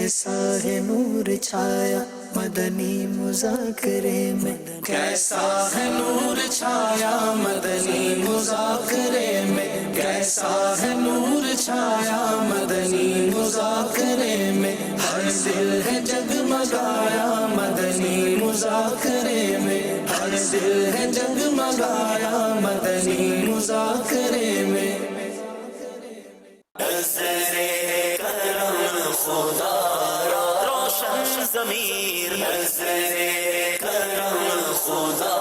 کیسا ہے نور چھایا مدنی مذاکرے میں، کیسا ہے نور چھایا مدنی مذاکرے میں، کیسا ہے نور چھایا مدنی مذاکرے میں، ہر دل ہے جگمگایا مدنی مذاکرے میں، ہر دل ہے جگمگایا مدنی مذاکرے میں۔ نظرِ کرم خدا را روشن ضمیر، نظرِ کرم خدا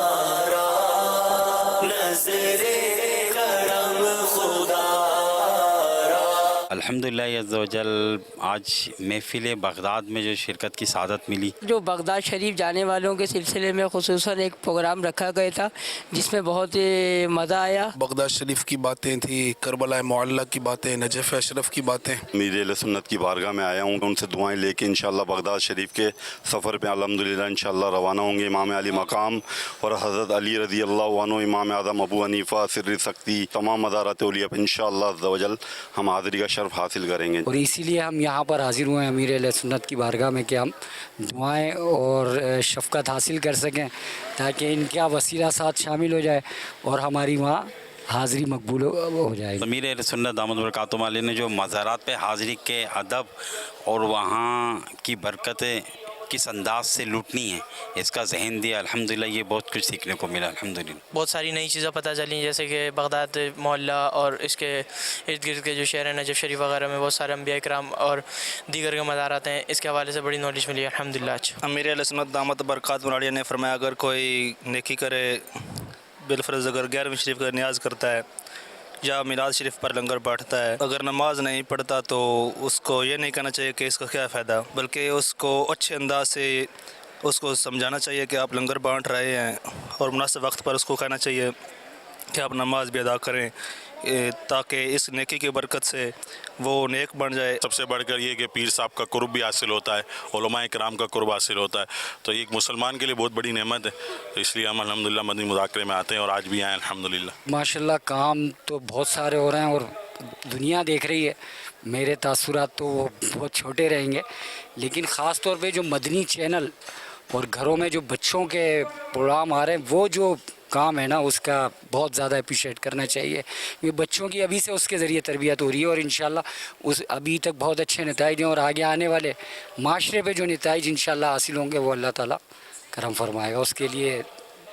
را، نظرِ کرم خدا را۔ الحمدللہ عز و جل آج محفل بغداد میں جو شرکت کی سعادت ملی، جو بغداد شریف جانے والوں کے سلسلے میں خصوصاً ایک پروگرام رکھا گیا تھا جس میں بہت مزہ آیا۔ بغداد شریف کی باتیں تھی، کربلا معلیٰ کی باتیں، نجف اشرف کی باتیں۔ امیر اہل سنت کی بارگاہ میں آیا ہوں، ان سے دعائیں لے کے انشاءاللہ بغداد شریف کے سفر پہ الحمدللہ انشاءاللہ روانہ ہوں گے۔ امام علی مقام اور حضرت علی رضی اللہ عنہ، امام اعظم ابو حنیفہ، سر سکتی، تمام مزارات اولیاء پہ انشاءاللہ عز و جل ہم حاضری کا شرف حاصل کریں گے۔ اور اسی لیے ہم یہاں پر حاضر ہوئے ہیں امیر اہل سنت کی بارگاہ میں کہ ہم دعائیں اور شفقت حاصل کر سکیں تاکہ ان کا وسیلہ ساتھ شامل ہو جائے اور ہماری وہاں حاضری مقبول ہو جائے۔ امیر اہل سنت دامت برکاتہم علیہ نے جو مزارات پہ حاضری کے ادب اور وہاں کی برکتیں کس انداز سے لوٹنی ہے اس کا ذہن دیا، الحمدللہ یہ بہت کچھ سیکھنے کو ملا الحمدللہ۔ بہت ساری نئی چیزیں پتہ چلیں، جیسے کہ بغداد معلیٰ اور اس کے ارد گرد کے جو شہر ہیں نجف شریف وغیرہ میں بہت سارے انبیاء اکرام اور دیگر کے مزارات ہیں، اس کے حوالے سے بڑی نالج ملی الحمدللہ۔ امیر اہل سنت دامت برکاتہم علیہ نے فرمایا اگر کوئی نیکی کرے، بالفرض اگر 11ویں شریف کا نیاز کرتا ہے یا میلاد شریف پر لنگر بانٹتا ہے، اگر نماز نہیں پڑھتا تو اس کو یہ نہیں کہنا چاہیے کہ اس کا کیا فائدہ، بلکہ اس کو اچھے انداز سے اس کو سمجھانا چاہیے کہ آپ لنگر بانٹ رہے ہیں، اور مناسب وقت پر اس کو کہنا چاہیے کہ آپ نماز بھی ادا کریں تاکہ اس نیکی کی برکت سے وہ نیک بن جائے۔ سب سے بڑھ کر یہ کہ پیر صاحب کا قرب بھی حاصل ہوتا ہے، علماء کرام کا قرب حاصل ہوتا ہے، تو یہ ایک مسلمان کے لیے بہت بڑی نعمت ہے، تو اس لیے ہم الحمدللہ مدنی مذاکرے میں آتے ہیں اور آج بھی آئے الحمدللہ۔ ماشاءاللہ کام تو بہت سارے ہو رہے ہیں اور دنیا دیکھ رہی ہے، میرے تاثرات تو وہ بہت چھوٹے رہیں گے، لیکن خاص طور پہ جو مدنی چینل اور گھروں میں جو بچوں کے پروگرام آ رہے ہیں وہ جو کام ہے نا اس کا بہت زیادہ اپریشیٹ کرنا چاہیے۔ یہ بچوں کی ابھی سے اس کے ذریعے تربیت ہو رہی ہے اور انشاءاللہ اس ابھی تک بہت اچھے نتائج ہیں اور آگے آنے والے معاشرے پہ جو نتائج انشاءاللہ حاصل ہوں گے وہ اللہ تعالیٰ کرم فرمائے گا، اس کے لیے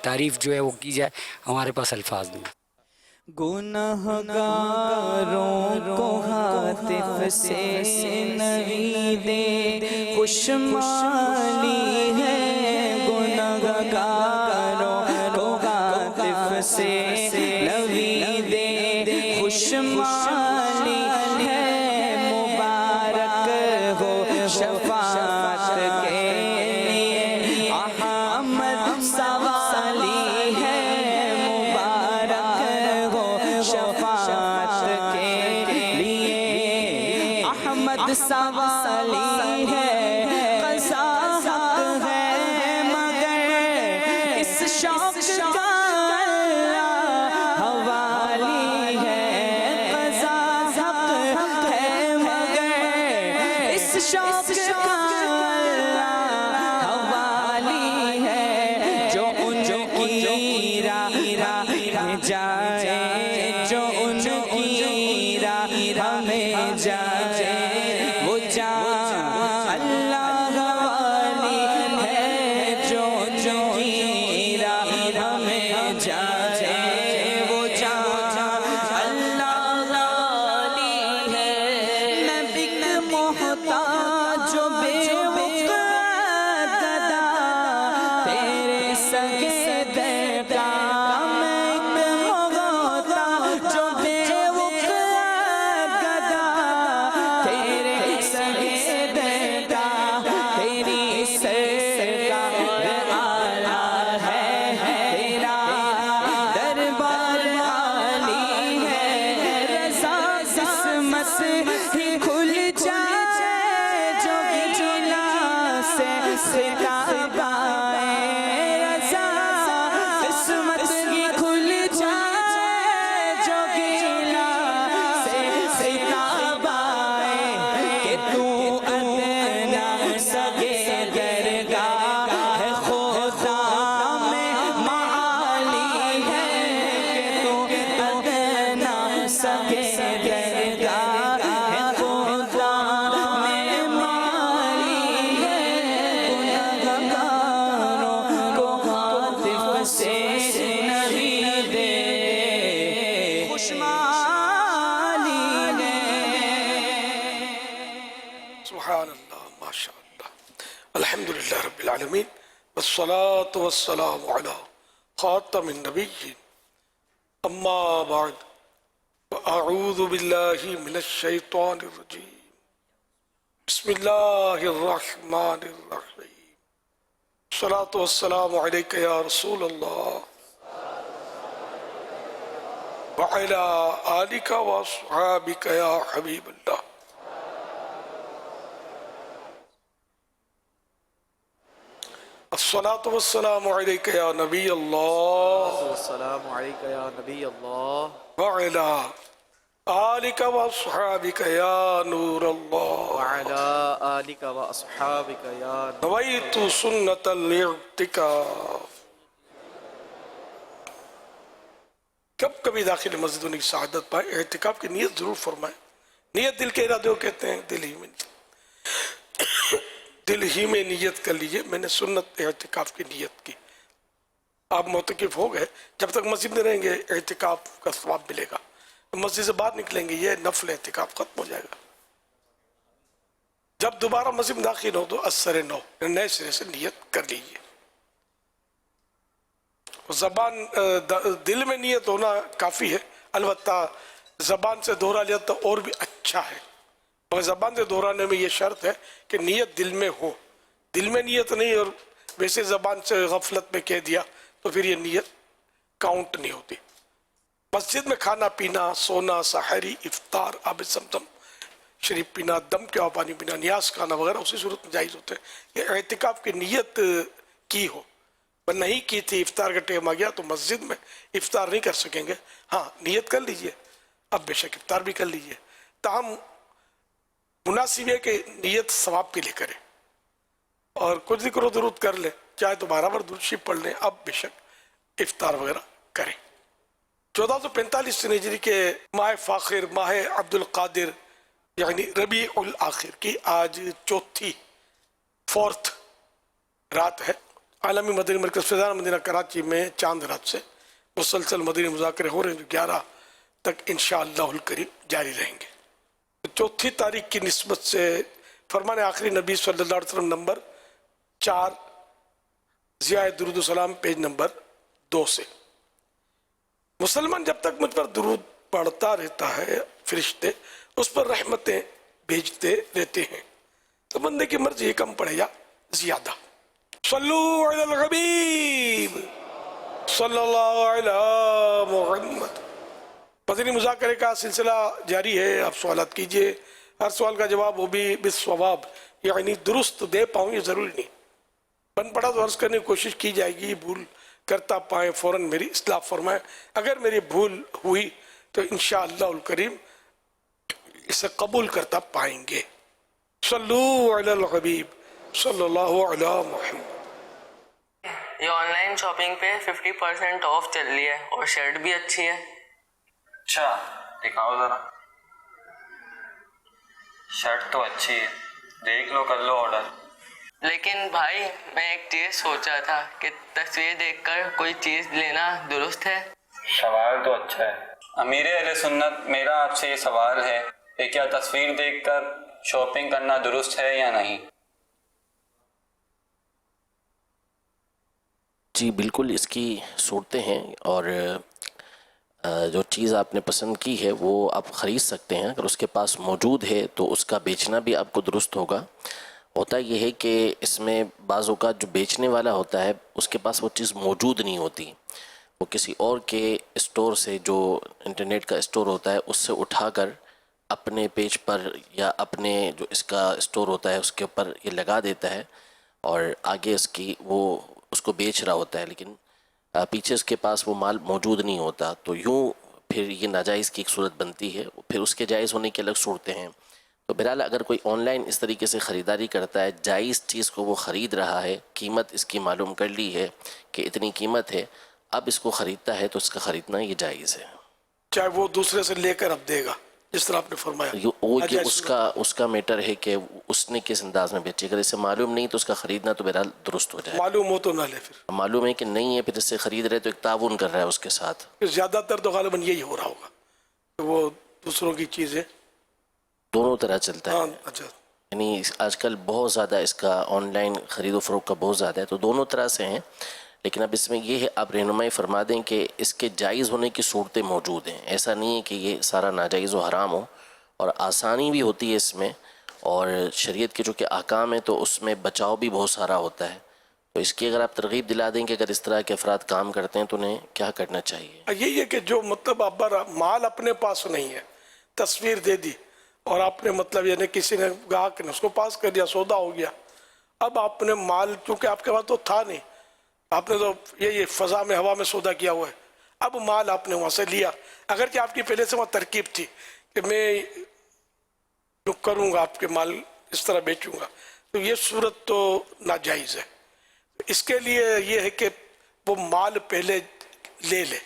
تعریف جو ہے وہ کی جائے، ہمارے پاس الفاظ نہیں۔ گناہگاروں کو ہاتف سے نویدیں خوشمالی ہے، گناہگاروں کو ہاتف سے نویدیں خوشمالی ہے، مبارک ہو شفاعت کے لیے احمد سوالی ہے، شفاعت کے لیے احمد سوالی ہے، قضا حق ہے مگر اس شوق کا حوالی ہے، قضا حق ہے مگر اس شوق کا حوالی ہے، جو ان کی راہ جائے ہمیں جائے وہ جان اللہ والی ہے، جو کی راہ ہمیں جائے وہ جان اللہ والی ہے۔ میں بک محتاج و بے وقت گدا تیرے سگے در کا، اللہ ماشاء اللہ الحمدللہ رب العالمین والصلاة والسلام علی خاتم النبیین اما بعد اعوذ باللہ من الشیطان الرجیم بسم اللہ الرحمن الرحیم الصلاة والسلام علیک یا رسول اللہ وعلی آلک واصحابک یا حبیب اللہ الصلاة والسلام علیک یا نبی اللہ السلام علیکہ یا نبی اللہ وعلی آلک واصحابک یا نور اللہ وعلی آلک و اصحابک یا نویت سنت الاعتکاف کب کبھی داخل مسجد ہونے کی سعادت پائے اعتکاف کی نیت ضرور فرمائیں نیت دل کے ارادے کو کہتے ہیں دل ہی میں نیت کر لیجئے میں نے سنت اعتکاف کی نیت کی آپ معتکف ہو گئے جب تک مسجد میں رہیں گے اعتکاف کا ثواب ملے گا مسجد سے باہر نکلیں گے یہ نفل اعتکاف ختم ہو جائے گا جب دوبارہ مسجد میں داخل ہو تو اثر نو نئے سرے سے نیت کر لیجئے زبان دل میں نیت ہونا کافی ہے البتہ زبان سے دہرا لیا تو اور بھی اچھا ہے مگر زبان سے دہرانے میں یہ شرط ہے کہ نیت دل میں ہو دل میں نیت نہیں اور ویسے زبان سے غفلت میں کہہ دیا تو پھر یہ نیت کاؤنٹ نہیں ہوتی مسجد میں کھانا پینا سونا سحری افطار آب زمزم شریف پینا دم کے پانی پینا نیاز کھانا وغیرہ اسی صورت میں جائز ہوتے ہیں کہ اعتکاف کی نیت کی ہو پر نہیں کی تھی افطار کا ٹائم آ گیا تو مسجد میں افطار نہیں کر سکیں گے ہاں نیت کر لیجئے اب بے شک افطار بھی کر لیجئے تاہم مناسب ہے کہ نیت ثواب کے لیے کرے اور کچھ ذکر و درود کر لے چاہے تو برابر درود شریف پڑھ لیں اب بے شک افطار وغیرہ کریں 1445 ہجری کے ماہ فاخر ماہ عبد القادر یعنی ربیع الاخر کی آج چوتھی فورتھ رات ہے عالمی مدنی مرکز فیضان مدینہ کراچی میں چاند رات سے مسلسل مدنی مذاکرے ہو رہے ہیں جو 11 تک انشاءاللہ الکریم جاری رہیں گے چوتھی تاریخ کی نسبت سے فرمان آخری نبی صلی اللہ علیہ وسلم نمبر 4 ضیاء درود و سلام پیج نمبر 2 سے مسلمان جب تک مجھ پر درود پڑھتا رہتا ہے فرشتے اس پر رحمتیں بھیجتے رہتے ہیں تو بندے کی مرضی کم پڑے یا زیادہ صلو علی الحبیب صلی اللہ علی محمد مدنی مذاکرے کا سلسلہ جاری ہے آپ سوالات کیجئے ہر سوال کا جواب وہ بھی بالصواب یعنی درست دے پاؤں یہ ضروری نہیں بن پڑا تو عرض کرنے کی کوشش کی جائے گی بھول کرتا پائیں فوراً میری اصلاح فرمائیں اگر میری بھول ہوئی تو انشاءاللہ الکریم اسے قبول کرتا پائیں گے صلو علی الحبیب صلی اللہ علی محمد یہ آن لائن شاپنگ پہ 50% آف چل رہی ہے اور شرٹ بھی اچھی ہے اچھا دکھاؤ ذرا شرٹ تو اچھی ہے دیکھ لو کر لو آرڈر لیکن بھائی میں ایک چیز سوچا تھا کہ تصویر دیکھ کر کوئی چیز لینا درست ہے سوال تو اچھا ہے امیر اہل سنت میرا آپ سے یہ سوال ہے کہ کیا تصویر دیکھ کر شاپنگ کرنا درست ہے یا نہیں جی بالکل اس کی صورتیں ہیں اور جو چیز آپ نے پسند کی ہے وہ آپ خرید سکتے ہیں اگر اس کے پاس موجود ہے تو اس کا بیچنا بھی آپ کو درست ہوگا ہوتا یہ ہے کہ اس میں بعض اوقات جو بیچنے والا ہوتا ہے اس کے پاس وہ چیز موجود نہیں ہوتی وہ کسی اور کے اسٹور سے جو انٹرنیٹ کا اسٹور ہوتا ہے اس سے اٹھا کر اپنے پیج پر یا اپنے جو اس کا اسٹور ہوتا ہے اس کے اوپر یہ لگا دیتا ہے اور آگے اس کی وہ اس کو بیچ رہا ہوتا ہے لیکن پیچھے اس کے پاس وہ مال موجود نہیں ہوتا تو یوں پھر یہ ناجائز کی ایک صورت بنتی ہے پھر اس کے جائز ہونے کی الگ صورتیں ہیں تو بہرحال اگر کوئی آن لائن اس طریقے سے خریداری کرتا ہے جائز چیز کو وہ خرید رہا ہے قیمت اس کی معلوم کر لی ہے کہ اتنی قیمت ہے اب اس کو خریدتا ہے تو اس کا خریدنا یہ جائز ہے چاہے وہ دوسرے سے لے کر اب دے گا جس طرح آپ نے فرمایا وہ اس کا میٹر ہے کہ اس نے کس انداز میں بیچی اگر اسے معلوم نہیں تو اس کا خریدنا تو بہرحال درست ہو جائے معلوم ہو تو نہ لے پھر معلوم ہے کہ نہیں ہے پھر اس سے خرید رہے تو ایک تعاون کر رہا ہے اس کے ساتھ زیادہ تر تو غالباً یہی ہو رہا ہوگا کہ وہ دوسروں کی چیزیں دونوں طرح چلتا ہے اچھا یعنی آج کل بہت زیادہ اس کا آن لائن خرید و فروخت کا بہت زیادہ ہے، تو دونوں طرح سے ہیں، لیکن اب اس میں یہ ہے آپ رہنمائی فرما دیں کہ اس کے جائز ہونے کی صورتیں موجود ہیں، ایسا نہیں ہے کہ یہ سارا ناجائز و حرام ہو، اور آسانی بھی ہوتی ہے اس میں، اور شریعت کے جو کہ احکام ہیں تو اس میں بچاؤ بھی بہت سارا ہوتا ہے، تو اس کی اگر آپ ترغیب دلا دیں کہ اگر اس طرح کے افراد کام کرتے ہیں تو انہیں کیا کرنا چاہیے؟ یہی ہے کہ جو مطلب اب مال اپنے پاس نہیں ہے، تصویر دے دی اور آپ نے مطلب یعنی کسی نے گاہک نے اس کو پاس کر دیا، سودا ہو گیا، اب آپ نے مال چونکہ آپ کے پاس تو تھا نہیں، آپ نے تو یہ فضا میں ہوا میں سودا کیا ہوا ہے، اب مال آپ نے وہاں سے لیا، اگرچہ آپ کی پہلے سے وہاں ترکیب تھی کہ میں کروں گا آپ کے مال اس طرح بیچوں گا، تو یہ صورت تو ناجائز ہے۔ اس کے لیے یہ ہے کہ وہ مال پہلے لے لے،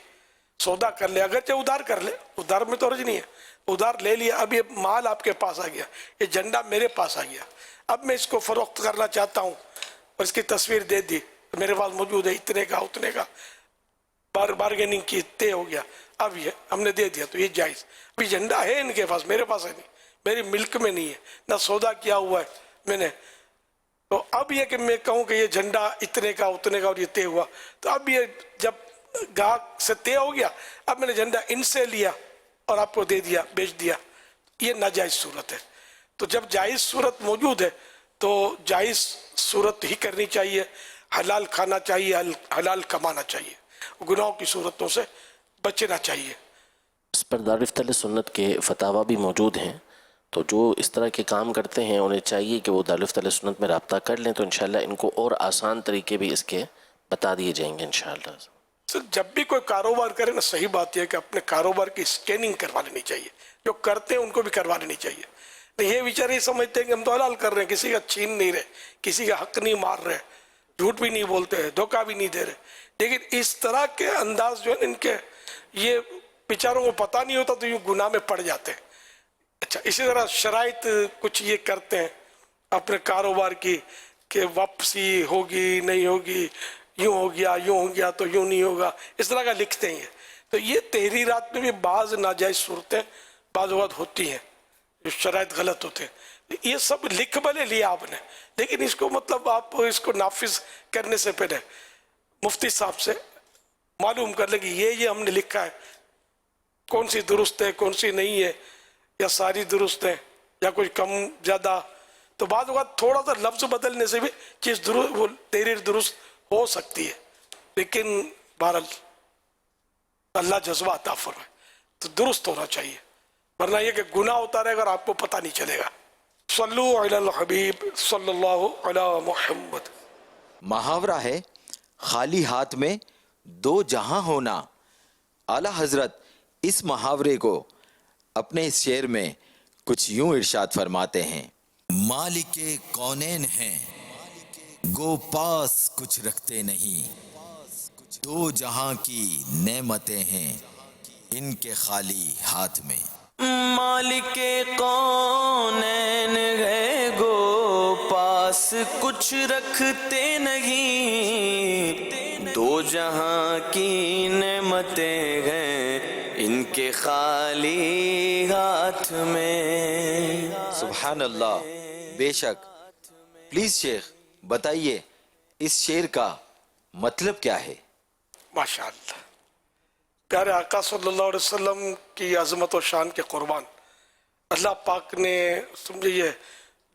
سودا کر لے، اگرچہ ادھار کر لے، ادھار میں تو حرج نہیں ہے، ادھار لے لیا، اب یہ مال آپ کے پاس آ گیا، یہ جھنڈا میرے پاس آ گیا، اب میں اس کو فروخت کرنا چاہتا ہوں اور اس کی تصویر دے دی، میرے پاس موجود ہے اتنے کا اتنے کا، بارگیننگ کی طے ہو گیا، اب یہ ہم نے دے دیا تو یہ جائز۔ ابھی جھنڈا ہے ان کے پاس، میرے پاس ہے نہیں، میری ملک میں نہیں ہے، نہ سودا کیا ہوا ہے میں نے، تو اب یہ کہ میں کہوں کہ یہ جھنڈا اتنے کا اتنے کا اور یہ طے ہوا، تو اب یہ جب گاہک سے طے ہو گیا، اب میں نے جھنڈا ان سے لیا اور آپ کو دے دیا، بیچ دیا، یہ ناجائز صورت ہے۔ تو جب جائز صورت موجود ہے تو جائز صورت ہی کرنی چاہیے، حلال کھانا چاہیے، حلال کمانا چاہیے، گناہوں کی صورتوں سے بچنا چاہیے۔ اس پر دارالفتہ اہل سنت کے فتاوی بھی موجود ہیں، تو جو اس طرح کے کام کرتے ہیں انہیں چاہیے کہ وہ دارالفتہ اہل سنت میں رابطہ کر لیں، تو انشاءاللہ ان کو اور آسان طریقے بھی اس کے بتا دیے جائیں گے انشاءاللہ۔ جب بھی کوئی کاروبار کرے نا، صحیح بات یہ ہے کہ اپنے کاروبار کی سکیننگ کروا لینی چاہیے، جو کرتے ہیں ان کو بھی کروا لینی چاہیے۔ یہ بیچارے یہ سمجھتے ہیں کہ ہم تو حلال کر رہے ہیں، کسی کا چھین نہیں رہے، کسی کا حق نہیں مار رہے، جھوٹ بھی نہیں بولتے ہیں، دھوکہ بھی نہیں دے رہے، لیکن اس طرح کے انداز جو ہے ان کے، یہ بیچاروں کو پتہ نہیں ہوتا تو یوں گناہ میں پڑ جاتے ہیں۔ اچھا، اسی طرح شرائط کچھ یہ کرتے ہیں اپنے کاروبار کی کہ واپسی ہوگی نہیں ہوگی، یوں ہو گیا تو یوں نہیں ہوگا، اس طرح کا لکھتے ہیں۔ تو یہ تحریرات میں بھی بعض ناجائز صورتیں بعض اوقات ہوتی ہیں، جو شرائط غلط ہوتے ہیں، یہ سب لکھ بھلے لیا آپ نے، لیکن اس کو مطلب آپ اس کو نافذ کرنے سے پہلے مفتی صاحب سے معلوم کر لیں کہ یہ ہم نے لکھا ہے، کون سی درست ہے کون سی نہیں ہے، یا ساری درست ہے یا کچھ کم زیادہ، تو بعض اوقات تھوڑا سا لفظ بدلنے سے بھی چیز درست، وہ تحریر درست ہو سکتی ہے، لیکن بہرحال اللہ جذبہ عطا فرمائے تو درست ہونا چاہیے، ورنہ یہ کہ گناہ ہوتا رہے گا اور آپ کو پتہ نہیں چلے گا۔ صلو علی الحبیب صلی اللہ علی محمد۔ محاورہ ہے خالی ہاتھ میں دو جہاں ہونا۔ اعلیٰ حضرت اس محاورے کو اپنے اس شعر میں کچھ یوں ارشاد فرماتے ہیں: مالک کونین ہیں گو پاس کچھ رکھتے نہیں، دو جہاں کی نعمتیں ہیں ان کے خالی ہاتھ میں۔ مالک کونین ہے گو پاس کچھ رکھتے نہیں، دو جہاں کی نعمتیں ہیں ان کے خالی ہاتھ میں۔ سبحان اللہ، بے شک۔ پلیز شیخ بتائیے اس شعر کا مطلب کیا ہے؟ ماشاءاللہ، پیارے آقا صلی اللہ علیہ وسلم کی عظمت و شان کے قربان، اللہ پاک نے سمجھئے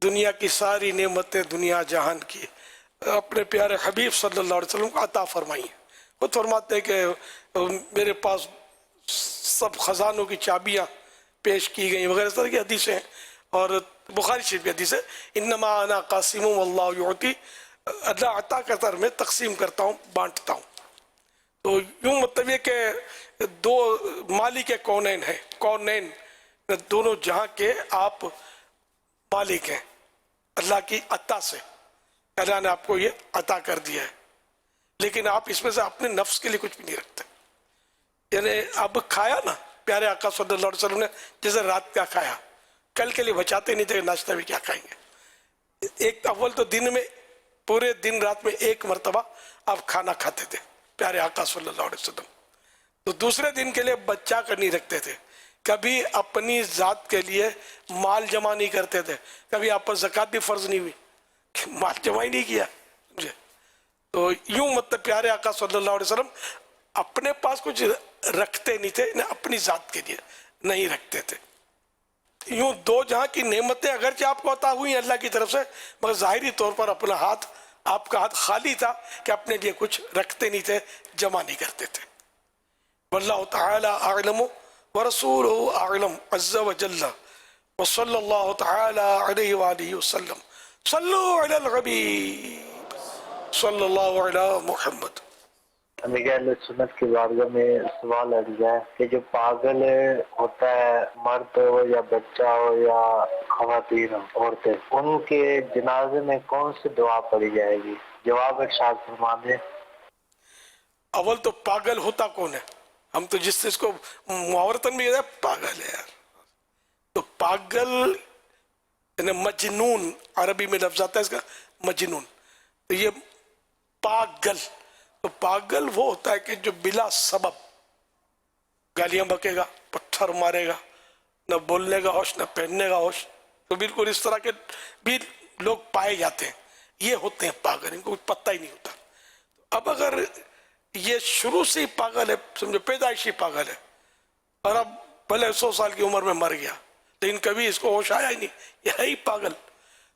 دنیا کی ساری نعمتیں دنیا جہان کی اپنے پیارے حبیب صلی اللہ علیہ وسلم کو عطا فرمائی ہیں۔ وہ فرماتے ہیں کہ میرے پاس سب خزانوں کی چابیاں پیش کی گئیں وغیرہ اس طرح کی حدیثیں ہیں، اور بخاری شریف کی حدیث ہے انما انا قاسم واللہ یعطی، اللہ عطا کرتا ہے میں تقسیم کرتا ہوں بانٹتا ہوں۔ تو یوں مطلب یہ کہ دو مالک کونین ہیں، کونین دونوں جہاں کے آپ مالک ہیں، اللہ کی عطا سے اللہ نے آپ کو یہ عطا کر دیا ہے، لیکن آپ اس میں سے اپنے نفس کے لیے کچھ بھی نہیں رکھتے۔ یعنی اب کھایا نا پیارے آقا صلی اللہ علیہ وسلم نے، جیسے رات کا کھایا، کل کے لیے بچاتے نہیں تھے ناشتہ بھی کیا کھائیں گے۔ ایک اول تو دن میں پورے دن رات میں ایک مرتبہ آپ کھانا کھاتے تھے پیارے آقا صلی اللہ علیہ وسلم، تو دوسرے دن کے لیے بچا کر نہیں رکھتے تھے کبھی اپنی ذات کے لیے مال جمع نہیں کرتے تھے، کبھی آپ پر زکوٰۃ بھی فرض نہیں ہوئی، مال جمع ہی نہیں کیا. تو یوں مطلب پیارے آقا صلی اللہ علیہ وسلم اپنے پاس کچھ رکھتے نہیں تھے، اپنی ذات کے لیے نہیں رکھتے تھے. یوں دو جہاں کی نعمتیں اگرچہ آپ کو عطا ہوئی اللہ کی طرف سے، مگر ظاہری طور پر اپنا ہاتھ، آپ کا ہاتھ خالی تھا کہ اپنے لیے کچھ رکھتے نہیں تھے، جمع نہیں کرتے تھے. واللہ تعالی اعلم ورسولہ اعلم عز وجل وصلی اللہ تعالی علیہ وآلہ وسلم. صلو علی الحبیب صلی اللہ علی محمد. امیر اہل سنت کی بارگاہ میں سوال اٹھ گیا ہے کہ جو پاگل ہوتا ہے، مرد ہو یا بچہ ہو یا خواتین ہو، عورتیں، ان کے جنازے میں کون سی دعا پڑھی جائے گی؟ جواب ارشاد فرمائیں. اول تو پاگل ہوتا کون ہے؟ ہم تو جس چیز کو محاورتاً بھی کہتے ہیں پاگل ہے یار. تو پاگل یعنی مجنون، عربی میں لفظ آتا ہے اس کا مجنون. تو یہ پاگل، تو پاگل وہ ہوتا ہے کہ جو بلا سبب گالیاں بکے گا، پتھر مارے گا، نہ بولنے کا ہوش نہ پہننے کا ہوش. تو بالکل اس طرح کے بھی لوگ پائے جاتے ہیں، یہ ہوتے ہیں پاگل، ان کو کچھ پتہ ہی نہیں ہوتا. اب اگر یہ شروع سے ہی پاگل ہے، سمجھو پیدائشی پاگل ہے، اور اب بھلے 100 سال کی عمر میں مر گیا لیکن کبھی اس کو ہوش آیا ہی نہیں، یہ ہے ہی پاگل،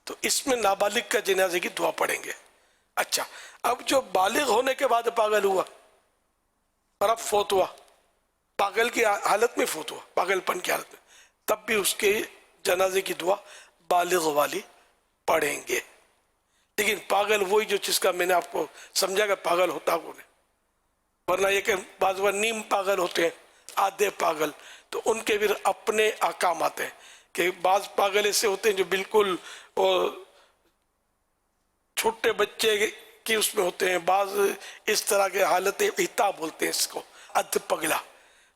تو اس میں نابالغ کا جنازے کی دعا پڑھیں گے. اچھا، اب جو بالغ ہونے کے بعد پاگل ہوا اور اب فوت ہوا، پاگل کی حالت میں فوت ہوا، پاگل پن کی حالت میں، تب بھی اس کے جنازے کی دعا بالغ والی پڑھیں گے. لیکن پاگل وہی جو چیز کا میں نے آپ کو سمجھا کہ پاگل ہوتا کون ہے، ورنہ یہ کہ بعض بار نیم پاگل ہوتے ہیں، آدھے پاگل، تو ان کے بھی اپنے احکام آتے ہیں کہ بعض پاگل ایسے ہوتے ہیں جو بالکل چھوٹے بچے کی اس میں ہوتے ہیں، بعض اس طرح کے حالت عطا بولتے ہیں اس کو، ادھ پگلا.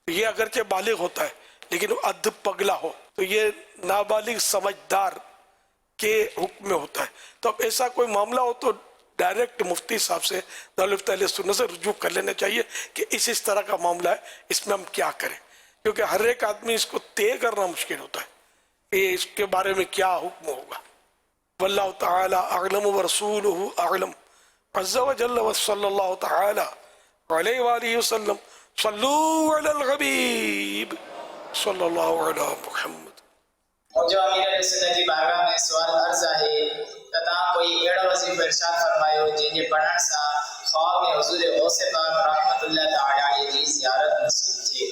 یہ اگرچہ بالغ ہوتا ہے لیکن وہ ادھ پگلا ہو تو یہ نابالغ سمجھدار کے حکم میں ہوتا ہے. تو اب ایسا کوئی معاملہ ہو تو ڈائریکٹ مفتی صاحب سے، دارالفتہ اہل سنت سے رجوع کر لینا چاہیے کہ اس طرح کا معاملہ ہے، اس میں ہم کیا کریں، کیونکہ ہر ایک آدمی اس کو طے کرنا مشکل ہوتا ہے کہ اس کے بارے میں کیا حکم ہوگا. واللہ تعالی اعلم ورسولہ اعلم عز وجل وصلی اللہ تعالی علیہ وآلہ وسلم. صلو علی الحبیب صلی اللہ علی محمد. جو امیر علیہ سنت جی بارگاہ میں سوال عرض ہے تتا کوئی اڑا وظیفہ ارشاد فرمایو جن جے پڑھن سا خواب میں حضور غوث پاک رحمت اللہ تعالی علیہ جی زیارت نصیب تھی.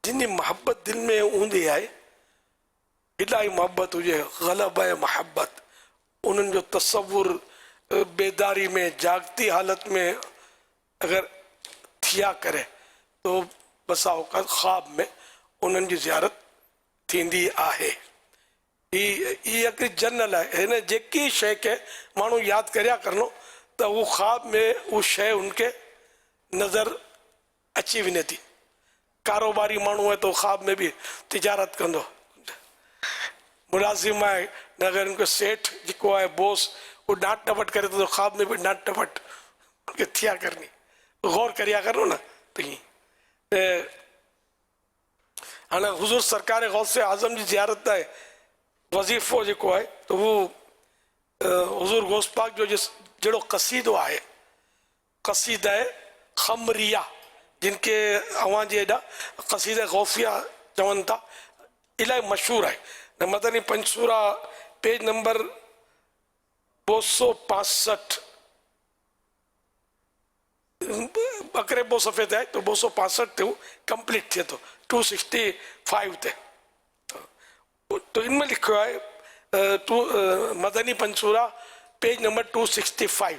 جن جی محبت دل میں اوندی آئے، الہی محبت ہوجے، غلبہ محبت، انہوں جو تصور بیداری میں جاگتی حالت میں اگر تھیا کرے تو بسا اوقات خواب میں انہوں جی زیارت تھیندی آہے. یہ ایک جنرل ہے نا، جیکی شے کے مانو یاد کریا کرنو تو وہ خواب میں وہ شے ان کے نظر اچھی ونے تھی. کاروباری مانو ہے تو خواب میں بھی تجارت کندو، ملازم ہے اگر ان کو سیٹھ جکو ہے بوس وہ ڈانٹ ٹپٹ کرے تو خواب میں بھی ڈانٹ ٹپٹ ان کے تھیا کرنی، غور کریا کرو نا. تو یہ حضور سرکار غوث اعظم جی زیارت ہے وظیفو جکو ہے تو وہ حضور غوث پاک جو جڑو قصیدو آئے، قصیدہ خمریہ، جن کے اوان جی ایڈا قصیدہ غوثیہ چون تھا، الہی مشہور ہے. مدنی پنچورہ پیج نمبر 265 بکرے بو صفحے تھے تو 265 تھے وہ کمپلیٹ تھے تو 265 تھے. تو ان میں لکھا ہے مدنی پنچورہ پیج نمبر 265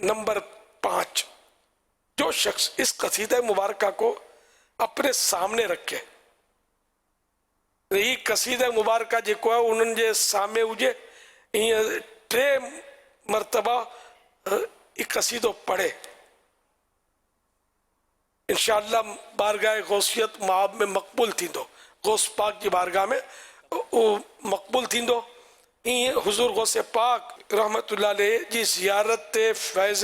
نمبر 5، جو شخص اس قصیدہ مبارکہ کو اپنے سامنے رکھے، یہ قصیدہ مبارکہ جکو ہے انہوں نے سامنے ہوجے 3 مرتبہ یہ قصیدو پڑھے، انشاءاللہ بارگاہ غوثیت معاب میں مقبول تھی دو، غوث پاک کی بارگاہ میں مقبول تھی دو. حضور غوث پاک رحمت اللہ علیہ جی زیارت فیض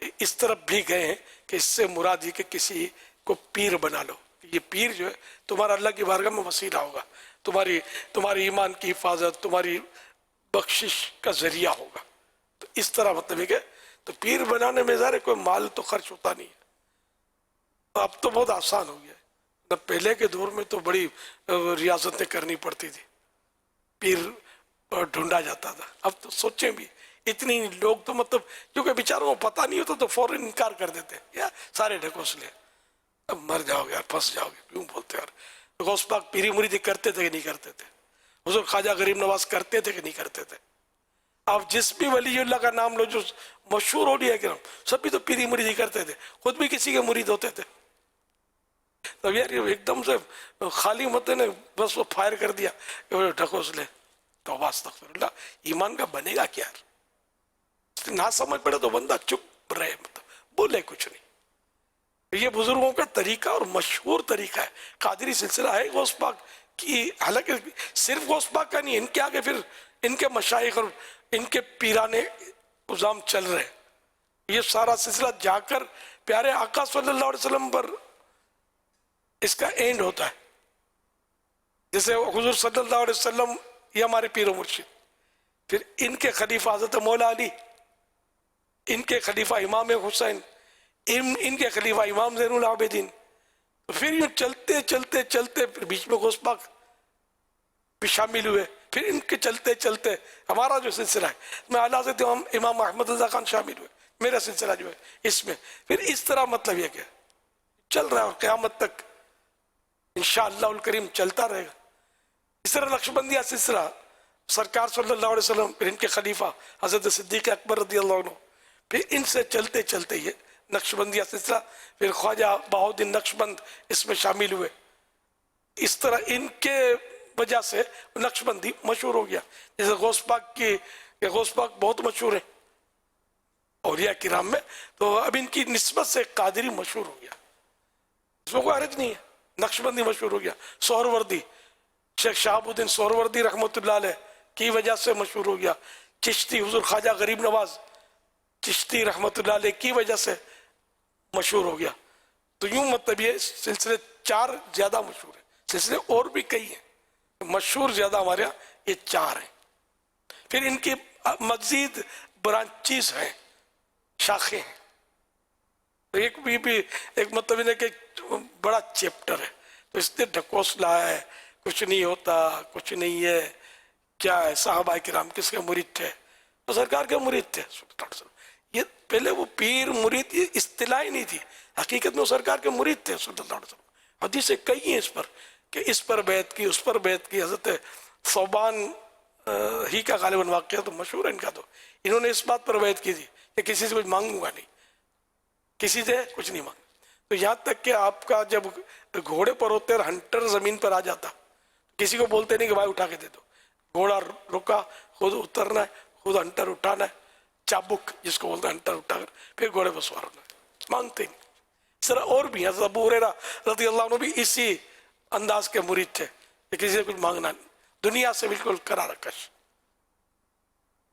اس طرف بھی گئے ہیں کہ اس سے مراد یہ کہ کسی کو پیر بنا لو. یہ پیر جو ہے تمہارا اللہ کی بارگاہ میں وسیلہ ہوگا, تمہاری ایمان کی حفاظت, تمہاری بخشش کا ذریعہ ہوگا. تو اس طرح مطلب ہے کہ تو پیر بنانے میں ظاہر کوئی مال تو خرچ ہوتا نہیں ہے. اب تو بہت آسان ہو گیا ہے. پہلے کے دور میں تو بڑی ریاضتیں کرنی پڑتی تھی, پیر ڈھونڈا جاتا تھا. اب تو سوچیں بھی اتنی لوگ تو مطلب کیونکہ بیچاروں کو پتہ نہیں ہوتا تو فوراً انکار کر دیتے یا سارے ڈھکوسلے, اب مر جاؤ گے, پھنس جاؤ گے, کیوں بولتے یار. غوث پاک پیری مریدی کرتے تھے کہ نہیں کرتے تھے؟ حضور خواجہ غریب نواز کرتے تھے کہ نہیں کرتے تھے؟ آپ جس بھی ولی اللہ کا نام لو جو مشہور ہو لیا کرام, سب بھی تو پیری مریدی کرتے تھے, خود بھی کسی کے مرید ہوتے تھے. تو یار یہ ایک دم سے خالی مت نے بس وہ فائر کر دیا ڈھکوسلے. توبہ استغفر اللہ, ایمان کا بنے گا کیا یار؟ نہ سمجھ پڑے تو بندہ چپ رہے, مطلب بولے کچھ نہیں. یہ بزرگوں کا طریقہ اور مشہور طریقہ ہے. قادری سلسلہ ہے غوث پاک کی, حالانکہ صرف غوث پاک کا نہیں, ان کے آگے پھر ان کے مشائخ اور ان کے پیرانے نظام چل رہے ہیں. یہ سارا سلسلہ جا کر پیارے آقا صلی اللہ علیہ وسلم پر اس کا اینڈ ہوتا ہے. جیسے حضور صلی اللہ علیہ وسلم یہ ہمارے پیر و مرشد, پھر ان کے خلیفہ حضرت مولا علی, ان کے خلیفہ امام حسین, ان کے خلیفہ امام زین العابدین. پھر یوں چلتے چلتے چلتے پھر بیچ میں غوث پاک بھی شامل ہوئے. پھر ان کے چلتے چلتے ہمارا جو سلسلہ ہے میں اعلیٰ سے امام احمد رضا خان شامل ہوئے, میرا سلسلہ جو ہے اس میں. پھر اس طرح مطلب یہ کہ چل رہا ہے اور قیامت تک انشاءاللہ الکریم چلتا رہے گا. اس طرح نقشبندیہ سلسلہ سرکار صلی اللہ علیہ وسلم, پھر ان کے خلیفہ حضرت صدیق اکبر رضی اللہ عنہ, پھر ان سے چلتے چلتے یہ نقشبندیہ سلسلہ, پھر خواجہ بہاؤالدین نقشبند اس میں شامل ہوئے. اس طرح ان کے وجہ سے نقشبندی مشہور ہو گیا. جیسے غوث پاک بہت مشہور ہے اولیاء کرام میں, تو اب ان کی نسبت سے قادری مشہور ہو گیا, اس میں کوئی حرج نہیں ہے. نقشبندی مشہور ہو گیا. سہروردی, شیخ شہاب الدین سہروردی رحمۃ اللہ علیہ کی وجہ سے مشہور ہو گیا. چشتی, حضور خواجہ غریب نواز چشتی رحمۃ اللہ علیہ کی وجہ سے مشہور ہو گیا. تو یوں مطلب یہ سلسلے 4 زیادہ مشہور ہیں. سلسلے اور بھی کئی ہیں, مشہور زیادہ ہمارے یہاں یہ 4 ہیں. پھر ان کی مزید برانچیز ہیں, شاخیں ہیں. ایک مطلب یہ کہ بڑا چیپٹر ہے, تو اس نے ڈھکوسلا ہے, کچھ نہیں ہوتا, کچھ نہیں ہے, کیا ہے, صحابہ کرام کس کے مرید تھے؟ تو سرکار کے مرید تھے. یہ پہلے وہ پیر مرید یہ اصطلاح ہی نہیں تھی, حقیقت میں وہ سرکار کے مرید تھے صلی اللہ علیہ وسلم. حدیثیں کئی ہیں اس پر کہ اس پر بیعت کی, اس پر بیعت کی. حضرت ثوبان ہی کا غالباً واقعہ تو مشہور ہے ان کا, تو انہوں نے اس بات پر بیعت کی تھی کہ کسی سے کچھ مانگوں گا نہیں, کسی سے کچھ نہیں مانگ. تو یہاں تک کہ آپ کا جب گھوڑے پر ہوتے اور ہنٹر زمین پر آ جاتا, کسی کو بولتے نہیں کہ بھائی اٹھا کے دے دو, گھوڑا رکا, خود اترنا ہے, خود ہنٹر اٹھانا ہے, چابک جس کو بولتے ہیں ہنٹر اٹھا کر پھر گھوڑے پر سوار ہونا ہے, مانگتے نہیں. اس طرح اور بھی حضرت ابو ہریرہ رضی اللہ عنہ بھی اسی انداز کے مرید تھے کہ کسی سے کچھ مانگنا نہیں, دنیا سے بالکل کرا رکش.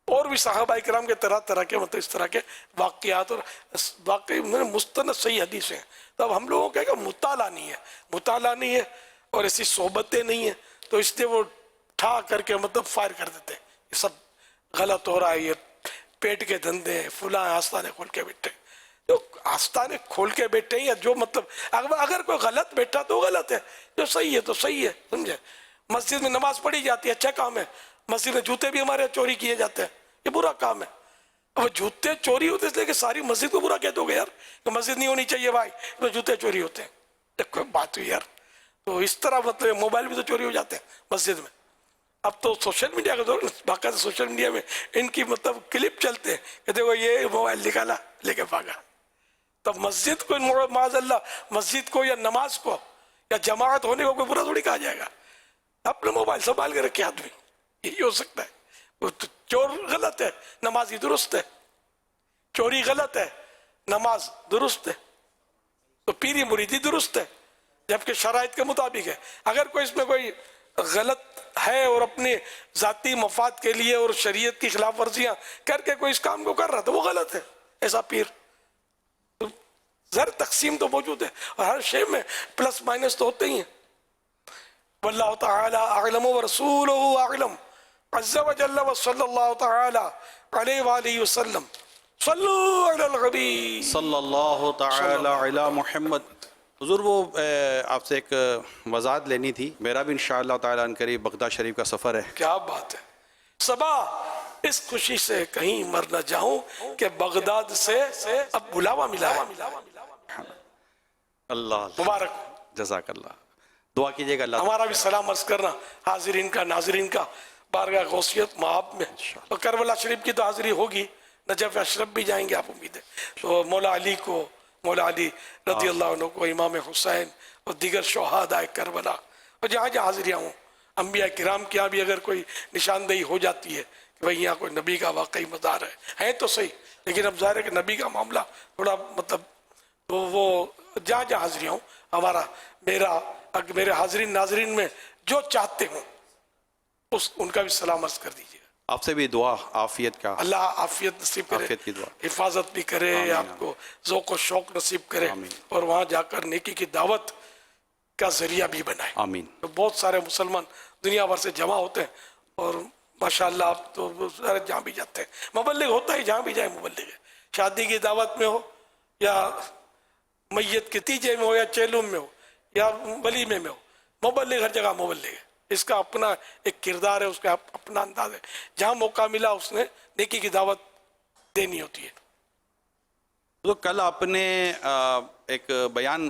اور بھی صحابہ کرام کے طرح طرح کے مطلب اس طرح کے واقعات اور واقعی مستند صحیح حدیثیں ہیں. تو اب ہم لوگوں کو کہ مطالعہ نہیں ہے اور ایسی صحبتیں نہیں ہیں, تو اس لیے وہ ٹھا کر کے مطلب فائر کر دیتے ہیں. یہ سب غلط ہو رہا ہے, یہ پیٹ کے دھندے ہیں, فلاں آستانے کھول کے بیٹھے. جو آستانے کھول کے بیٹھے ہیں یا جو مطلب اگر کوئی غلط بیٹھا تو غلط ہے, جو صحیح ہے تو صحیح ہے, سمجھے. مسجد میں نماز پڑھی جاتی ہے, اچھا کام ہے. مسجد میں جوتے بھی ہمارے چوری کیے جاتے ہیں, یہ برا کام ہے. اب جوتے چوری ہوتے اس لیے کہ ساری مسجد کو برا کہہ دو گے یار کہ مسجد نہیں ہونی چاہیے بھائی, تو جوتے چوری ہوتے ہیں. کوئی بات ہوئی یار. تو اس طرح مطلب موبائل بھی تو چوری ہو جاتے ہیں مسجد میں. اب تو سوشل میڈیا کا دور, باقاعدہ سوشل میڈیا میں ان کی مطلب کلپ چلتے ہیں کہ دیکھو یہ موبائل نکالا لے کے بھاگا. تب مسجد کو معاذ اللہ مسجد کو یا نماز کو یا جماعت ہونے کو کوئی برا تھوڑی کہا جائے گا. اپنا موبائل سنبھال کے رکھے آدمی, یہی ہو سکتا ہے. چور غلط ہے, نماز ہی درست ہے. چوری غلط ہے, نماز درست ہے. تو پیری مریدی درست ہے جبکہ شرائط کے مطابق ہے. اگر کوئی اس میں کوئی غلط ہے اور اپنے ذاتی مفاد کے لیے اور شریعت کی خلاف ورزیاں کر کے کوئی اس کام کو کر رہا تو وہ غلط ہے. ایسا پیر زر تقسیم تو موجود ہے اور ہر شے میں پلس مائنس تو ہوتے ہی ہیں. واللہ تعالی اعلم ورسولہ اعلم عز وجل وصلی اللہ تعالی علیہ وآلہ وسلم. صلو علی الحبیب صلی اللہ تعالی علی محمد. حضور وہ آپ سے ایک وضاحت لینی تھی. میرا بھی انشاءاللہ تعالی عنہ قریب بغداد شریف کا سفر ہے. کیا بات ہے. صبا اس خوشی سے کہیں مر نہ جاؤں کہ بغداد سے اب بلاوا ملا ہے. اللہ مبارک. جزاک اللہ. دعا کیجئے گا اللہ ہمارا بھی سلام عرض کرنا حاضرین کا ناظرین کا بارگاہ غوثیت مآب میں. اور کربلا شریف کی تو حاضری ہوگی. نجف اشرف بھی جائیں گے آپ امید ہے. تو مولا علی کو مولا علی رضی اللہ عنہ کو امام حسین اور دیگر شہداء کربلا اور جہاں جہاں حاضریاں ہوں انبیاء کرام کی یہاں بھی اگر کوئی نشاندہی ہو جاتی ہے کہ بھئی یہاں کوئی نبی کا واقعی مزار ہے تو صحیح لیکن اب ظاہر ہے کہ نبی کا معاملہ تھوڑا مطلب تو وہ جہاں جہاں حاضریاں ہوں ہمارا میرے حاضرین ناظرین میں جو چاہتے ہوں ان کا بھی سلام عرض کر دیجیے. آپ سے بھی دعا عافیت کا. اللہ عافیت نصیب کرے. عافیت کی دعا. حفاظت بھی کرے. آپ کو ذوق و شوق نصیب کرے. اور وہاں جا کر نیکی کی دعوت کا ذریعہ بھی بنائے. آمین. تو بہت سارے مسلمان دنیا بھر سے جمع ہوتے ہیں اور ماشاءاللہ آپ تو جہاں بھی جاتے ہیں مبلغ ہوتا ہے. جہاں بھی جائیں مبلغ ہے. شادی کی دعوت میں ہو یا میت کے تیجے میں ہو یا چیلوم میں ہو یا ولیمے میں ہو مبلغ ہر جگہ مبلغ ہے. اس کا اپنا ایک کردار ہے. اس کا اپنا انداز ہے. جہاں موقع ملا اس نے نیکی کی دعوت دینی ہوتی ہے. تو کل آپ نے ایک بیان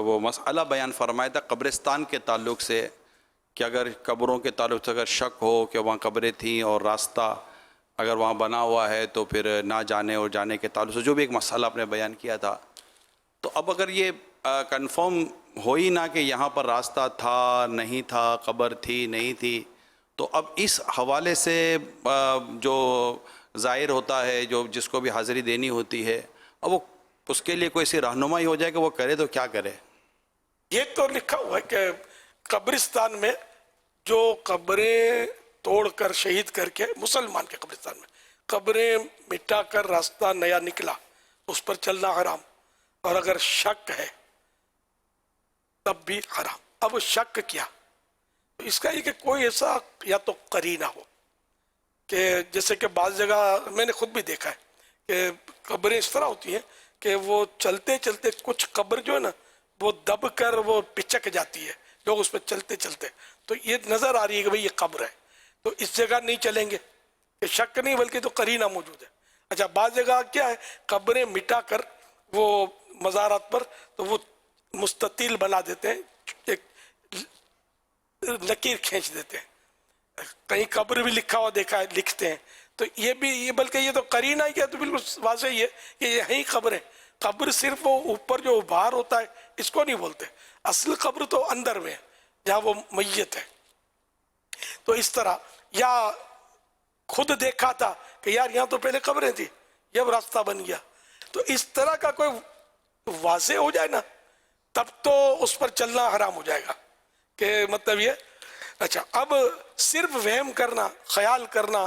وہ مسئلہ بیان فرمایا تھا قبرستان کے تعلق سے کہ اگر قبروں کے تعلق سے اگر شک ہو کہ وہاں قبریں تھیں اور راستہ اگر وہاں بنا ہوا ہے تو پھر نہ جانے اور جانے کے تعلق سے جو بھی ایک مسئلہ آپ نے بیان کیا تھا. تو اب اگر یہ کنفرم ہو ہی نہ کہ یہاں پر راستہ تھا نہیں تھا قبر تھی نہیں تھی تو اب اس حوالے سے جو ظاہر ہوتا ہے جس کو بھی حاضری دینی ہوتی ہے اب وہ اس کے لیے کوئی سی رہنمائی ہو جائے کہ وہ کرے تو کیا کرے. یہ تو لکھا ہوا ہے کہ قبرستان میں جو قبریں توڑ کر شہید کر کے مسلمان کے قبرستان میں قبریں مٹا کر راستہ نیا نکلا اس پر چلنا حرام. اور اگر شک ہے تب بھی حرام. اب شک کیا اس کا یہ کہ کوئی ایسا یا تو قرینہ ہو کہ جیسے کہ بعض جگہ میں نے خود بھی دیکھا ہے کہ قبریں اس طرح ہوتی ہیں کہ وہ چلتے چلتے کچھ قبر جو ہے نا وہ دب کر وہ پچک جاتی ہے. لوگ اس پہ چلتے چلتے تو یہ نظر آ رہی ہے کہ بھئی یہ قبر ہے تو اس جگہ نہیں چلیں گے. کہ شک نہیں بلکہ تو قرینہ موجود ہے. اچھا بعض جگہ کیا ہے قبریں مٹا کر وہ مزارات پر تو وہ مستطیل بنا دیتے ہیں ایک لکیر کھینچ دیتے ہیں. کہیں قبر بھی لکھا ہوا دیکھا ہے لکھتے ہیں تو یہ بھی یہ بلکہ یہ تو قرینہ ہی کیا تو بالکل واضح ہی ہے کہ یہیں قبر ہے. قبر صرف وہ اوپر جو باہر ہوتا ہے اس کو نہیں بولتے. اصل قبر تو اندر میں ہے جہاں وہ میت ہے. تو اس طرح یا خود دیکھا تھا کہ یار یہاں تو پہلے قبریں تھی یہ اب راستہ بن گیا تو اس طرح کا کوئی واضح ہو جائے نا تب تو اس پر چلنا حرام ہو جائے گا کہ مطلب یہ. اچھا اب صرف وہم کرنا خیال کرنا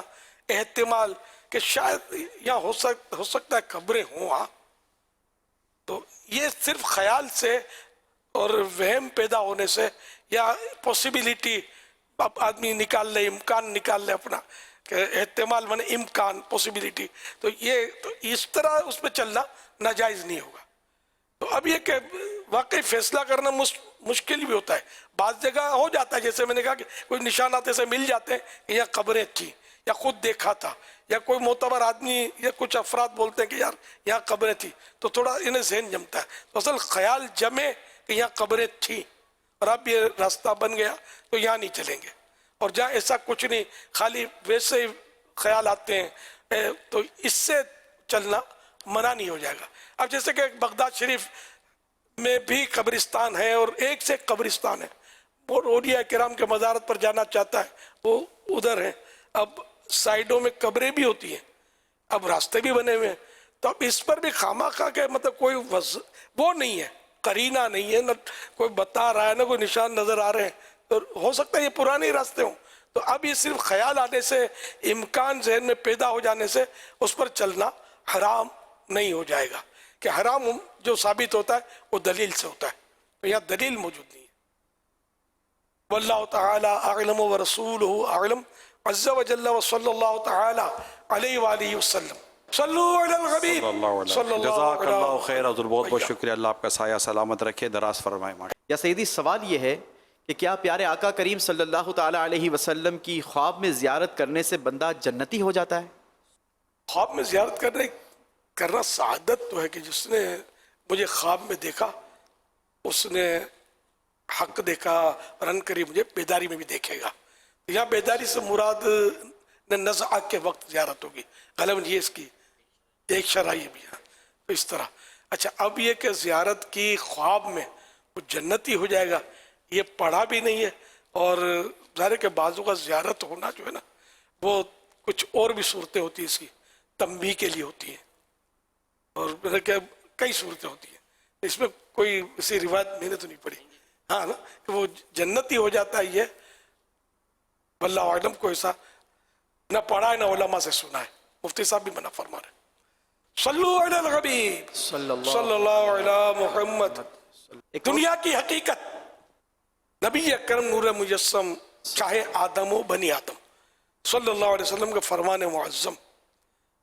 احتمال کہ شاید یہاں ہو سکتا ہے قبریں ہوں تو یہ صرف خیال سے اور وہم پیدا ہونے سے یا پوسیبلیٹی اب آدمی نکال لے امکان نکال لے اپنا کہ احتمال مانے امکان پوسیبلیٹی تو یہ تو اس طرح اس پہ چلنا ناجائز نہیں ہوگا. تو اب یہ کہ واقعی فیصلہ کرنا مشکل بھی ہوتا ہے. بعض جگہ ہو جاتا ہے جیسے میں نے کہا کہ کوئی نشانات ایسے مل جاتے ہیں کہ یہاں قبریں تھیں یا خود دیکھا تھا یا کوئی معتبر آدمی یا کچھ افراد بولتے ہیں کہ یار یہاں قبریں تھیں تو تھوڑا انہیں ذہن جمتا ہے. تو اصل خیال جمے کہ یہاں قبریں تھیں اور اب یہ راستہ بن گیا تو یہاں نہیں چلیں گے. اور جہاں ایسا کچھ نہیں خالی ویسے خیال آتے ہیں تو اس سے چلنا منع نہیں ہو جائے گا. اب جیسے کہ بغداد شریف میں بھی قبرستان ہے اور ایک سے قبرستان ہے اور اولیاء کرام کے مزارت پر جانا چاہتا ہے وہ ادھر ہیں. اب سائیڈوں میں قبریں بھی ہوتی ہیں اب راستے بھی بنے ہوئے ہیں تو اب اس پر بھی خواہ کہ مطلب کوئی وہ نہیں ہے قرینہ نہیں ہے نہ کوئی بتا رہا ہے نہ کوئی نشان نظر آ رہے ہیں تو ہو سکتا ہے یہ پرانے راستے ہوں. تو اب یہ صرف خیال آنے سے امکان ذہن میں پیدا ہو جانے سے اس پر چلنا حرام نہیں ہو جائے گا کہ حرام جو ثابت ہوتا ہے وہ دلیل سے ہوتا ہے، تو یہاں دلیل موجود نہیں ہے. واللہ تعالی اعلم ورسولہ اعلم عز وجل وصلی اللہ تعالی علیہ وآلہ وسلم. صلو علی الحبیب صلی اللہ جزاک علیہ اللہ خیر حضور، بہت بہت شکریہ، اللہ آپ کا سایہ سلامت رکھے، دراز فرمائے. یا سیدی سوال یہ ہے کہ کیا پیارے آقا کریم صلی اللہ تعالی علیہ وسلم کی خواب میں زیارت کرنے سے بندہ جنتی ہو جاتا ہے؟ خواب میں زیارت کرنا سعادت تو ہے کہ جس نے مجھے خواب میں دیکھا اس نے حق دیکھا، رن کری مجھے بیداری میں بھی دیکھے گا. یہاں بیداری سے مراد نزع کے وقت زیارت ہوگی، غالباً یہ اس کی ایک شرح یہ بھی ہے. تو اس طرح اچھا، اب یہ کہ زیارت کی خواب میں وہ جنتی ہو جائے گا یہ پڑھا بھی نہیں ہے. اور ظاہر کہ بعضوں کا زیارت ہونا جو ہے نا وہ کچھ اور بھی صورتیں ہوتی ہیں، اس کی تنبیہ کے لیے ہوتی ہیں، اور کئی صورتیں ہوتی ہیں. اس میں کوئی اسی روایت میں نے تو نہیں پڑھی، ہاں نا کہ وہ جنتی ہو جاتا ہے، یہ واللہ اعلم کو ایسا نہ پڑھا ہے نہ علماء سے سنا ہے. مفتی صاحب بھی منع فرما رہے. صلو علی الحبیب صلی اللہ علی محمد. دنیا کی حقیقت نبی اکرم نور مجسم چاہے آدم ہو بنی آدم صلی اللہ علیہ وسلم کا فرمان معظم،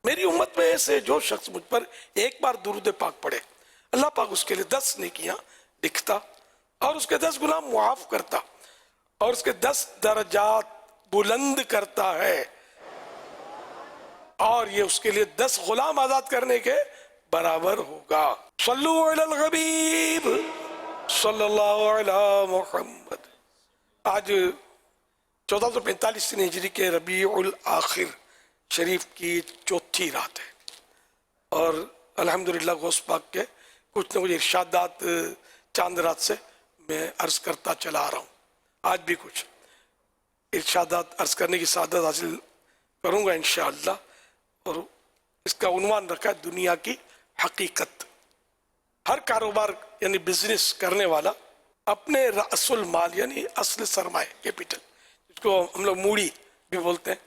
میری امت میں سے جو شخص مجھ پر ایک بار درود پاک پڑھے اللہ پاک اس کے لیے 10 نیکیاں لکھتا اور اس کے 10 گناہ معاف کرتا اور اس کے 10 درجات بلند کرتا ہے، اور یہ اس کے لیے 10 غلام آزاد کرنے کے برابر ہوگا. صلو علی الحبیب صلی اللہ علی محمد. آج 1445 ہجری کے ربیع الاخر شریف کی 4تھی رات ہے، اور الحمدللہ غوث پاک کے کچھ نہ کچھ ارشادات چاند رات سے میں عرض کرتا چلا آ رہا ہوں. آج بھی کچھ ارشادات عرض کرنے کی سعادت حاصل کروں گا انشاءاللہ، اور اس کا عنوان رکھا ہے دنیا کی حقیقت. ہر کاروبار یعنی بزنس کرنے والا اپنے رأس المال یعنی اصل سرمایہ کیپٹل، جس کو ہم لوگ موڑی بھی بولتے ہیں،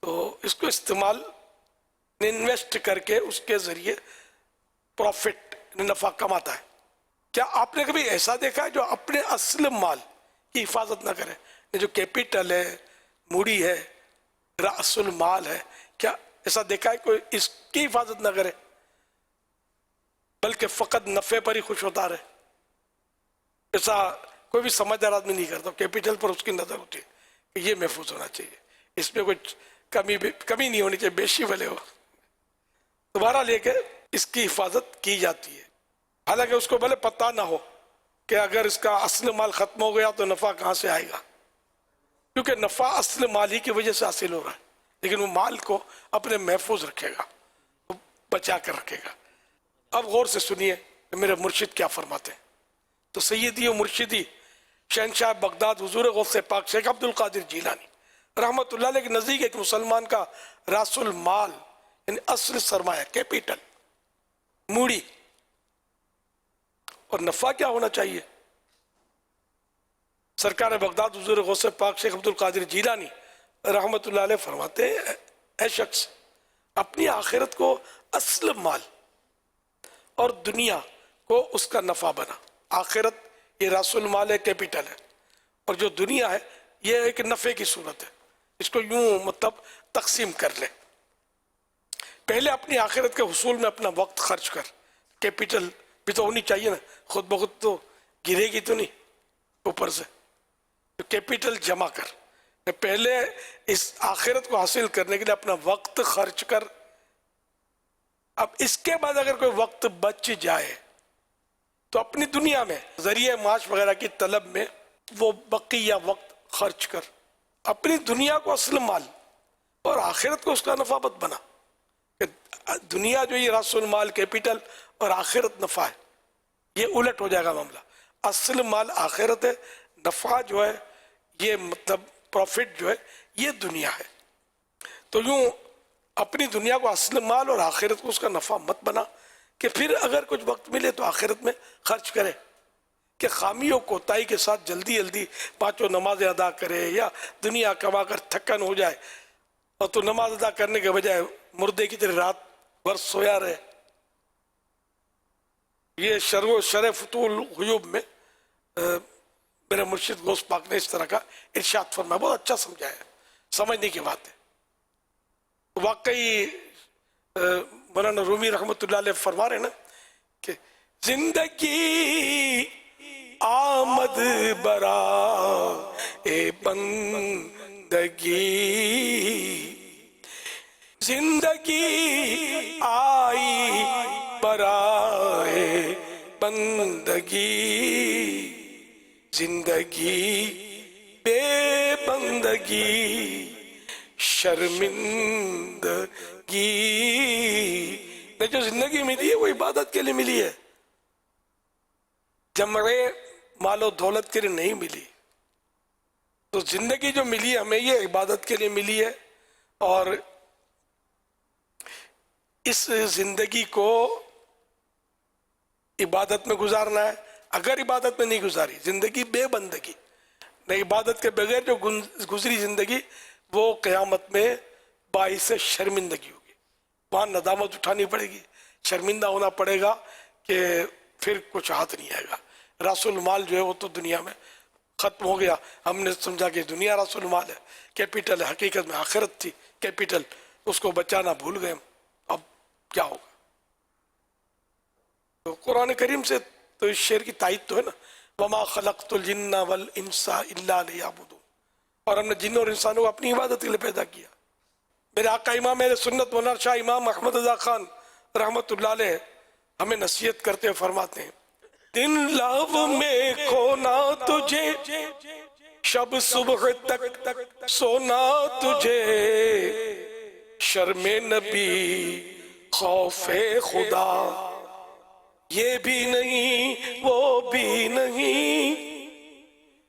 تو اس کو استعمال انویسٹ کر کے اس کے ذریعے پروفٹ نفع کماتا ہے. کیا آپ نے کبھی ایسا دیکھا ہے جو اپنے اصل مال کی حفاظت نہ کرے؟ جو کیپٹل ہے، موڑی ہے، رأس المال ہے، کیا ایسا دیکھا ہے کوئی اس کی حفاظت نہ کرے بلکہ فقط نفع پر ہی خوش ہوتا رہے؟ ایسا کوئی بھی سمجھدار آدمی نہیں کرتا. کیپٹل پر اس کی نظر ہوتی ہے کہ یہ محفوظ ہونا چاہیے، اس میں کچھ کمی نہیں ہونی چاہیے، بیشی بھلے ہو. دوبارہ لے کے اس کی حفاظت کی جاتی ہے، حالانکہ اس کو بھلے پتہ نہ ہو کہ اگر اس کا اصل مال ختم ہو گیا تو نفع کہاں سے آئے گا، کیونکہ نفع اصل مال ہی کی وجہ سے حاصل ہو رہا ہے. لیکن وہ مال کو اپنے محفوظ رکھے گا، بچا کر رکھے گا. اب غور سے سنیے کہ میرے مرشد کیا فرماتے ہیں. تو سیدی و مرشدی شہنشاہ بغداد حضور غوث پاک شیخ عبد القادر جیلانی رحمت اللہ علیہ کے نزدیک ایک مسلمان کا راس المال یعنی اصل سرمایہ کیپٹل موڑی اور نفع کیا ہونا چاہیے. سرکار بغداد حضور غوث پاک شیخ عبد القادر جیلانی رحمت اللہ علیہ فرماتے ہیں، اے شخص اپنی آخرت کو اصل مال اور دنیا کو اس کا نفع بنا. آخرت یہ راس المال ہے، کیپٹل ہے، اور جو دنیا ہے یہ ایک نفع کی صورت ہے. اس کو یوں مطلب تقسیم کر لے. پہلے اپنی آخرت کے حصول میں اپنا وقت خرچ کر. کیپٹل بھی تو ہونی چاہیے نا، خود بخود تو گرے گی تو نہیں اوپر سے. تو کیپٹل جمع کر، پہلے اس آخرت کو حاصل کرنے کے لیے اپنا وقت خرچ کر. اب اس کے بعد اگر کوئی وقت بچ جائے تو اپنی دنیا میں ذریعہ معاش وغیرہ کی طلب میں وہ بقیہ وقت خرچ کر. اپنی دنیا کو اصل مال اور آخرت کو اس کا نفع مت بنا. دنیا جو یہ راس المال کیپٹل اور آخرت نفع ہے، یہ الٹ ہو جائے گا معاملہ. اصل مال آخرت ہے، نفع جو ہے یہ مطلب پروفٹ جو ہے یہ دنیا ہے. تو یوں اپنی دنیا کو اصل مال اور آخرت کو اس کا نفع مت بنا کہ پھر اگر کچھ وقت ملے تو آخرت میں خرچ کرے، کہ خامیوں کوتاہی کے ساتھ جلدی جلدی 5 نمازیں ادا کرے یا دنیا کما کر تھکن ہو جائے اور تو نماز ادا کرنے کے بجائے مردے کی طرح رات بھر سویا رہے. یہ شرح فتوح الغیوب میں میرے مرشد غوث پاک نے اس طرح کا ارشاد فرمایا، بہت اچھا سمجھایا ہے، سمجھنے کی بات ہے۔ واقعی مولانا رومی رحمۃ اللہ علیہ فرما رہے نا کہ زندگی آمد برا اے بندگی، زندگی آئی برائے بندگی، زندگی بے بندگی شرمندگی، نے جو زندگی ملی ہے وہ عبادت کے لیے ملی ہے، جمع مال و دولت کے لیے نہیں ملی۔ تو زندگی جو ملی ہے ہمیں یہ عبادت کے لیے ملی ہے، اور اس زندگی کو عبادت میں گزارنا ہے۔ اگر عبادت میں نہیں گزاری زندگی بے بندگی، نہیں عبادت کے بغیر جو گزری زندگی وہ قیامت میں باعث شرمندگی ہوگی، وہاں ندامت اٹھانی پڑے گی، شرمندہ ہونا پڑے گا کہ پھر کچھ ہاتھ نہیں آئے گا۔ راس المال جو ہے وہ تو دنیا میں ختم ہو گیا، ہم نے سمجھا کہ دنیا راس المال ہے، کیپٹل ہے، حقیقت میں آخرت تھی کیپٹل، اس کو بچانا بھول گئے ہم، اب کیا ہوگا؟ تو قرآن کریم سے تو اس شعر کی تائید تو ہے نا، وَمَا خَلَقْتُ الْجِنَّ وَالْإِنسَ إِلَّا لِيَعْبُدُونِ، اور ہم نے جنوں اور انسانوں کو اپنی عبادت کے لیے پیدا کیا۔ میرے آقا امام اہل سنت مولانا شاہ امام احمد رضا خان رحمۃ اللہ علیہ ہمیں نصیحت کرتے ہوئے فرماتے ہیں، دن لو میں کھونا تجھے، شب صبح تک سونا تجھے، شرم نبی خوف خدا یہ بھی نہیں وہ بھی نہیں،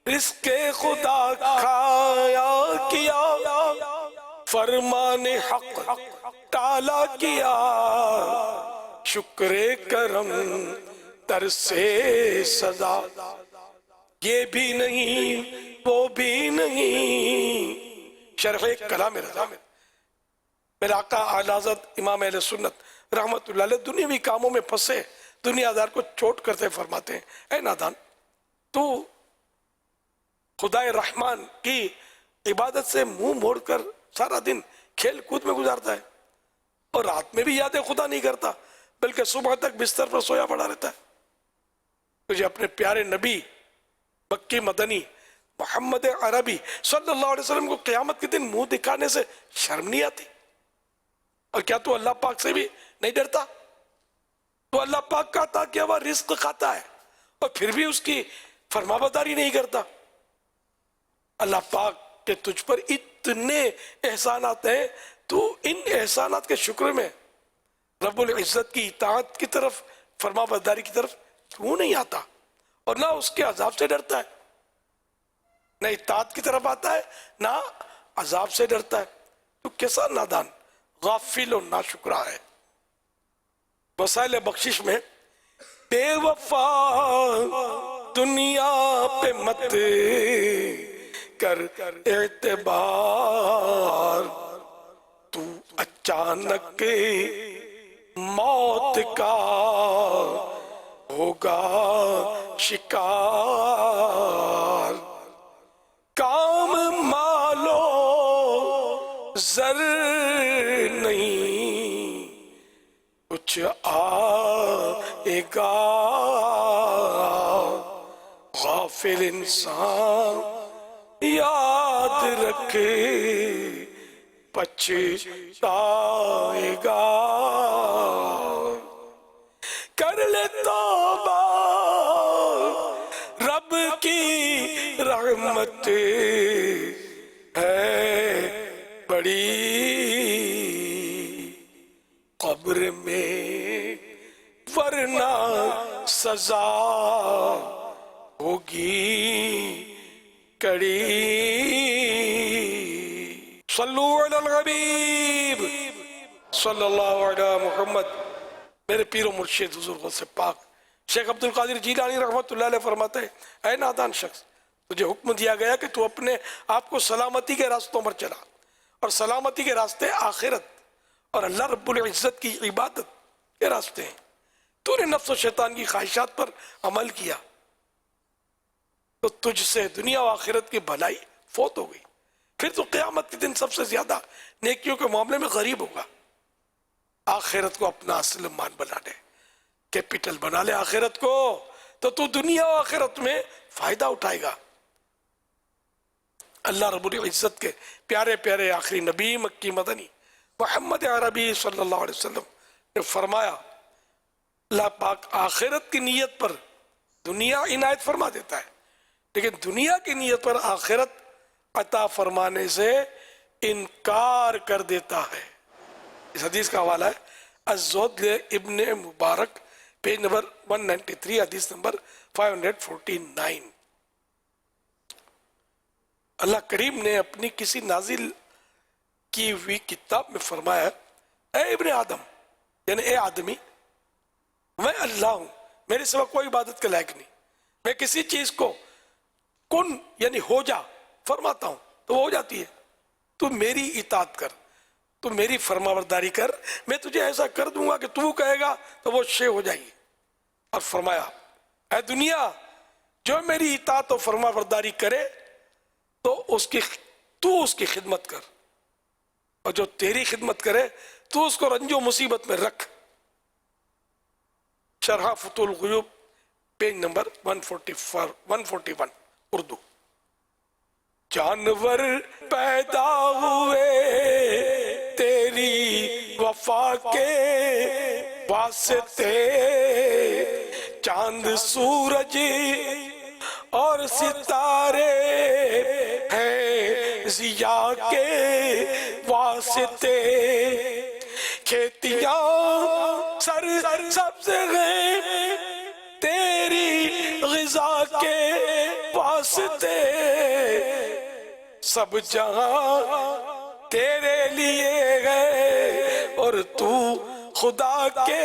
رزق خدا کھایا کیا، فرمان حق ٹالا کیا، شکر کرم تر سے سزا یہ بھی نہیں وہ بھی نہیں۔ شرح کلام رضا میں میرے آقا اعلی حضرت امام اہل سنت رحمت اللہ علیہ دنیاوی کاموں میں پھنسے دنیا دار کو چوٹ کرتے فرماتے ہیں، اے نادان تو خدا رحمان کی عبادت سے منہ موڑ کر سارا دن کھیل کود میں گزارتا ہے، اور رات میں بھی یاد خدا نہیں کرتا بلکہ صبح تک بستر پر سویا پڑا رہتا ہے۔ تجھے اپنے پیارے نبی مکی مدنی محمد عربی صلی اللہ علیہ وسلم کو قیامت کے دن منہ دکھانے سے شرم نہیں آتی؟ اور کیا تو اللہ پاک سے بھی نہیں ڈرتا؟ تو اللہ پاک کا عطا کیا ہوا رزق کھاتا ہے اور پھر بھی اس کی فرمانبرداری نہیں کرتا۔ اللہ پاک کے تجھ پر اتنے احسانات ہیں، تو ان احسانات کے شکر میں رب العزت کی اطاعت کی طرف فرمانبرداری کی طرف کیوں نہیں آتا، اور نہ اس کے عذاب سے ڈرتا ہے، نہ اطاعت کی طرف آتا ہے نہ عذاب سے ڈرتا ہے؟ تو کیسا نادان غافل و ناشکرا ہے۔ وسائل بخشش میں بے وفا دنیا پہ مت کر اعتبار، تو اچانک موت کا ہوگا شکار، کام مالو زر نہیں کچھ آئے گا، غافل انسان یاد رکھے پچھتائے گا، کر لے توبہ رب کی رحمت ہے بڑی، قبر میں ورنہ سزا ہوگی کڑی۔ صلو علی الحبیب صلی اللہ علیہ محمد۔ میرے پیر و مرشد حضور غوث پاک شیخ عبد القادر جیلانی رحمت اللہ علیہ فرماتے ہیں، اے نادان شخص، تجھے حکم دیا گیا کہ تو اپنے آپ کو سلامتی کے راستوں پر چلا، اور سلامتی کے راستے آخرت اور اللہ رب العزت کی عبادت کے راستے ہیں، تو نے نفس و شیطان کی خواہشات پر عمل کیا تو تجھ سے دنیا و آخرت کی بھلائی فوت ہو گئی. پھر تو قیامت کے دن سب سے زیادہ نیکیوں کے معاملے میں غریب ہوگا. آخرت کو اپنا اصل مان بنا لے, کیپٹل بنا لے آخرت کو, تو دنیا و آخرت میں فائدہ اٹھائے گا. اللہ رب العزت کے پیارے پیارے آخری نبی مکی مدنی محمد عربی صلی اللہ علیہ وسلم نے فرمایا, اللہ پاک آخرت کی نیت پر دنیا عنایت فرما دیتا ہے, لیکن دنیا کی نیت پر آخرت عطا فرمانے سے انکار کر دیتا ہے. اس حدیث کا حوالہ ہے الزہد ابن مبارک, پیج نمبر 193, حدیث نمبر 549. اللہ کریم نے اپنی کسی نازل کی ہوئی کتاب میں فرمایا, اے ابن آدم, یعنی اے آدمی, میں اللہ ہوں, میرے سوا کوئی عبادت کے لائق نہیں. میں کسی چیز کو کن یعنی ہو جا فرماتا ہوں تو وہ ہو جاتی ہے. تو میری اطاعت کر, تو میری فرما برداری کر, میں تجھے ایسا کر دوں گا کہ تو کہے گا تو وہ شے ہو جائے گی. اور فرمایا, اے دنیا, جو میری اطاعت و فرما برداری کرے تو اس کی خدمت کر, اور جو تیری خدمت کرے تو اس کو رنج و مصیبت میں رکھ. شرح فتح الغیوب, پیج نمبر 141, اردو. جانور پیدا ہوئے تیری وفا کے واسطے, چاند سورج اور ستارے ہیں ضیاء کے واسطے, کھیتیاں سر سبز ہیں تیری غذا کے واسطے, سب جہاں تیرے لیے گئے اور تو خدا کے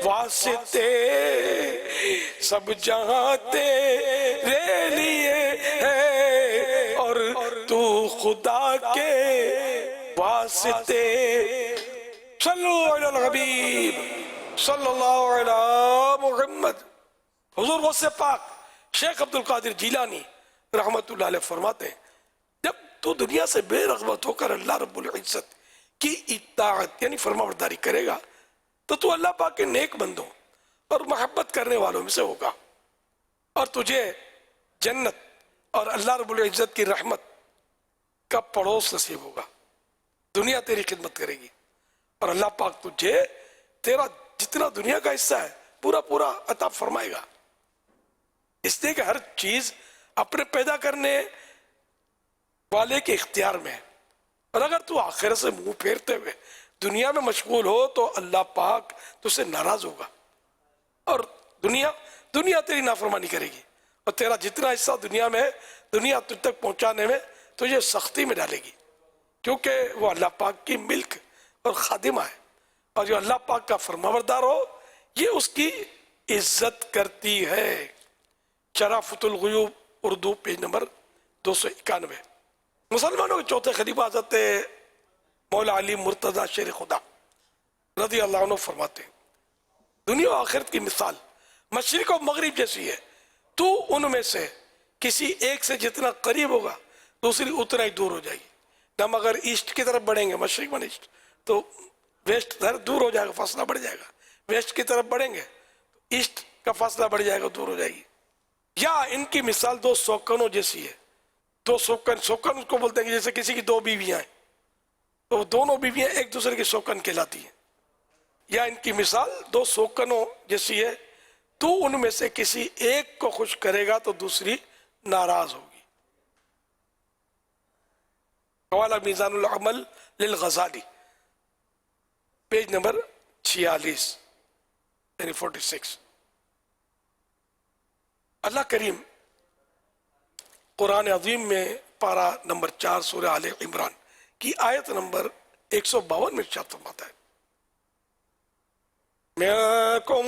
واسطے, سب جہاں تیرے لیے ہے اور تو خدا کے واسطے. صلو علی الحبیب صلی اللہ علی محمد. حضور غوث پاک شیخ عبد القادر جیلانی رحمت اللہ علیہ فرماتے ہیں, جب تو دنیا سے بے رغبت ہو کر اللہ رب العزت کی اطاعت یعنی فرما برداری کرے گا تو اللہ پاک کے نیک بندوں اور محبت کرنے والوں میں سے ہوگا, اور تجھے جنت اور اللہ رب العزت کی رحمت کا پڑوس نصیب ہوگا. دنیا تیری خدمت کرے گی اور اللہ پاک تجھے تیرا جتنا دنیا کا حصہ ہے پورا پورا عطا فرمائے گا. اس لیے کہ ہر چیز اپنے پیدا کرنے والے کے اختیار میں ہے, اور اگر تو آخرت سے منہ پھیرتے ہوئے دنیا میں مشغول ہو تو اللہ پاک تجھ سے ناراض ہوگا, اور دنیا تیری نافرمانی کرے گی, اور تیرا جتنا حصہ دنیا میں ہے دنیا تجھ تک پہنچانے میں تجھے سختی میں ڈالے گی, کیونکہ وہ اللہ پاک کی ملک اور خادمہ ہے, اور جو اللہ پاک کا فرمانبردار ہو یہ اس کی عزت کرتی ہے. شرح فتح الغیوب, اردو, پیج نمبر 291. مسلمانوں کے چوتھے خلیفہ حضرت مولا علی مرتضی شیر خدا رضی اللہ عنہ فرماتے ہیں, دنیا و آخرت کی مثال مشرق و مغرب جیسی ہے, تو ان میں سے کسی ایک سے جتنا قریب ہوگا دوسری اتنا ہی دور ہو جائے گی. ہم اگر ایسٹ کی طرف بڑھیں گے, مشرق من ایسٹ, تو ویسٹ دور ہو جائے گا, فاصلہ بڑھ جائے گا. ویسٹ کی طرف بڑھیں گے تو ایسٹ کا فاصلہ بڑھ جائے گا, دور ہو جائے گی. یا ان کی مثال دو سوکنوں جیسی ہے. دو سوکن اس کو بولتے ہیں جیسے کسی کی دو بیویاں ہیں تو دونوں بیویاں ایک دوسرے کی سوکن کہلاتی ہیں. یا ان کی مثال دو سوکنوں جیسی ہے, تو ان میں سے کسی ایک کو خوش کرے گا تو دوسری ناراض ہوگی. حوالہ میزان العمل للغزالی, پیج نمبر 46 یعنی 46. اللہ کریم قرآن عظیم میں پارہ نمبر 4 سورہ آل عمران کی آیت نمبر 152 میں ارشاد فرماتا ہے, منکم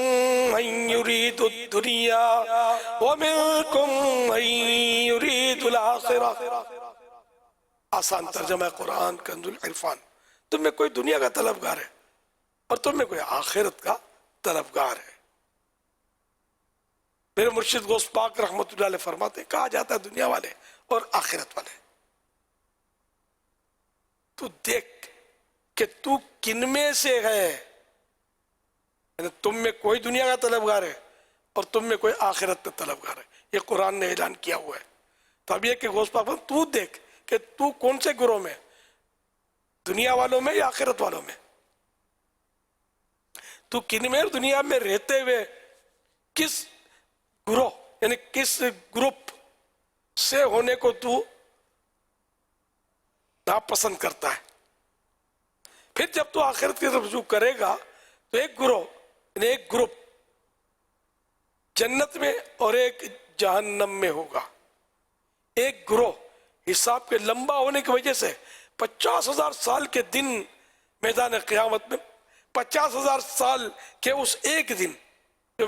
من یرید الدنیا ومنکم من یرید الآخرہ. آسان ترجمہ قرآن کنز العرفان, تم میں کوئی دنیا کا طلبگار ہے اور تم میں کوئی آخرت کا طلبگار ہے. میرے مرشد غوث پاک رحمت اللہ علیہ فرماتے ہیں کہا جاتا ہے دنیا والے اور آخرت والے، تو دیکھ کہ تو کن میں سے ہے، یعنی تم میں کوئی دنیا کا طلبگار ہے اور تم میں کوئی آخرت کا طلبگار ہے، یہ قرآن نے اعلان کیا ہوا ہے۔ تو اب یہ کہ غوث پاک تو دیکھ کہ تو کون سے گروہ میں، دنیا والوں میں یا آخرت والوں میں، تو کن میں دنیا میں رہتے ہوئے کس گروہ یعنی کس گروپ سے ہونے کو تو ناپسند کرتا ہے۔ پھر جب تو آخرت کی طرف رجوع کرے گا تو ایک گروہ یعنی ایک گروپ جنت میں اور ایک جہنم میں ہوگا۔ ایک گروہ حساب کے لمبا ہونے کی وجہ سے 50,000 سال کے دن میدان قیامت میں 50,000 سال کے اس ایک دن، جو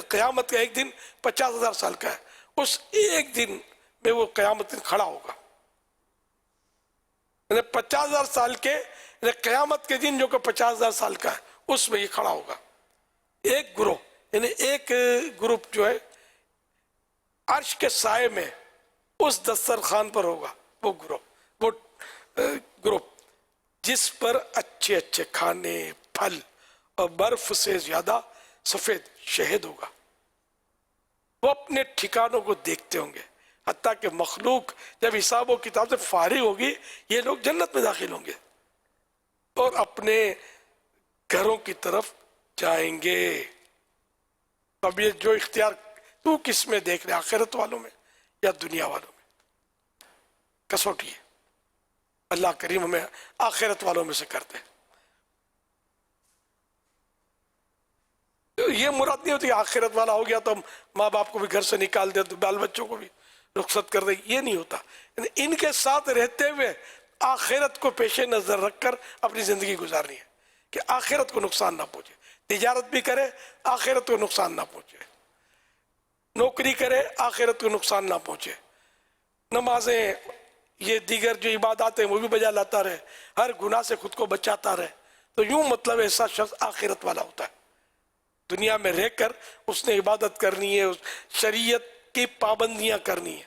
قیامت کا ایک دن 50,000 سال کا ہے، اس ایک دن میں وہ قیامت کھڑا ہوگا، یعنی 50,000 سال کے یعنی قیامت کے دن جو کہ 50,000 سال کا ہے اس میں یہ کھڑا ہوگا۔ ایک گروہ یعنی ایک گروپ جو ہے عرش کے سائے میں اس دسترخوان پر ہوگا، وہ گروپ جس پر اچھے اچھے کھانے، پھل اور برف سے زیادہ سفید شہد ہوگا۔ وہ اپنے ٹھکانوں کو دیکھتے ہوں گے، حتیٰ کہ مخلوق جب حساب و کتاب سے فارغ ہوگی یہ لوگ جنت میں داخل ہوں گے اور اپنے گھروں کی طرف جائیں گے۔ اب یہ جو اختیار تو کس میں دیکھ رہے، آخرت والوں میں یا دنیا والوں میں، کسوٹی ہے۔ اللہ کریم ہمیں آخرت والوں میں سے کرتے ہیں۔ یہ مراد نہیں ہوتی کہ آخرت والا ہو گیا تو ہم ماں باپ کو بھی گھر سے نکال دیں تو بال بچوں کو بھی رخصت کر دیں، یہ نہیں ہوتا۔ ان کے ساتھ رہتے ہوئے آخرت کو پیش نظر رکھ کر اپنی زندگی گزارنی ہے کہ آخرت کو نقصان نہ پہنچے۔ تجارت بھی کرے آخرت کو نقصان نہ پہنچے، نوکری کرے آخرت کو نقصان نہ پہنچے، نمازیں یہ دیگر جو عبادات ہیں وہ بھی بجا لاتا رہے، ہر گناہ سے خود کو بچاتا رہے، تو یوں مطلب ایسا شخص آخرت والا ہوتا ہے۔ دنیا میں رہ کر اس نے عبادت کرنی ہے، شریعت کی پابندیاں کرنی ہے،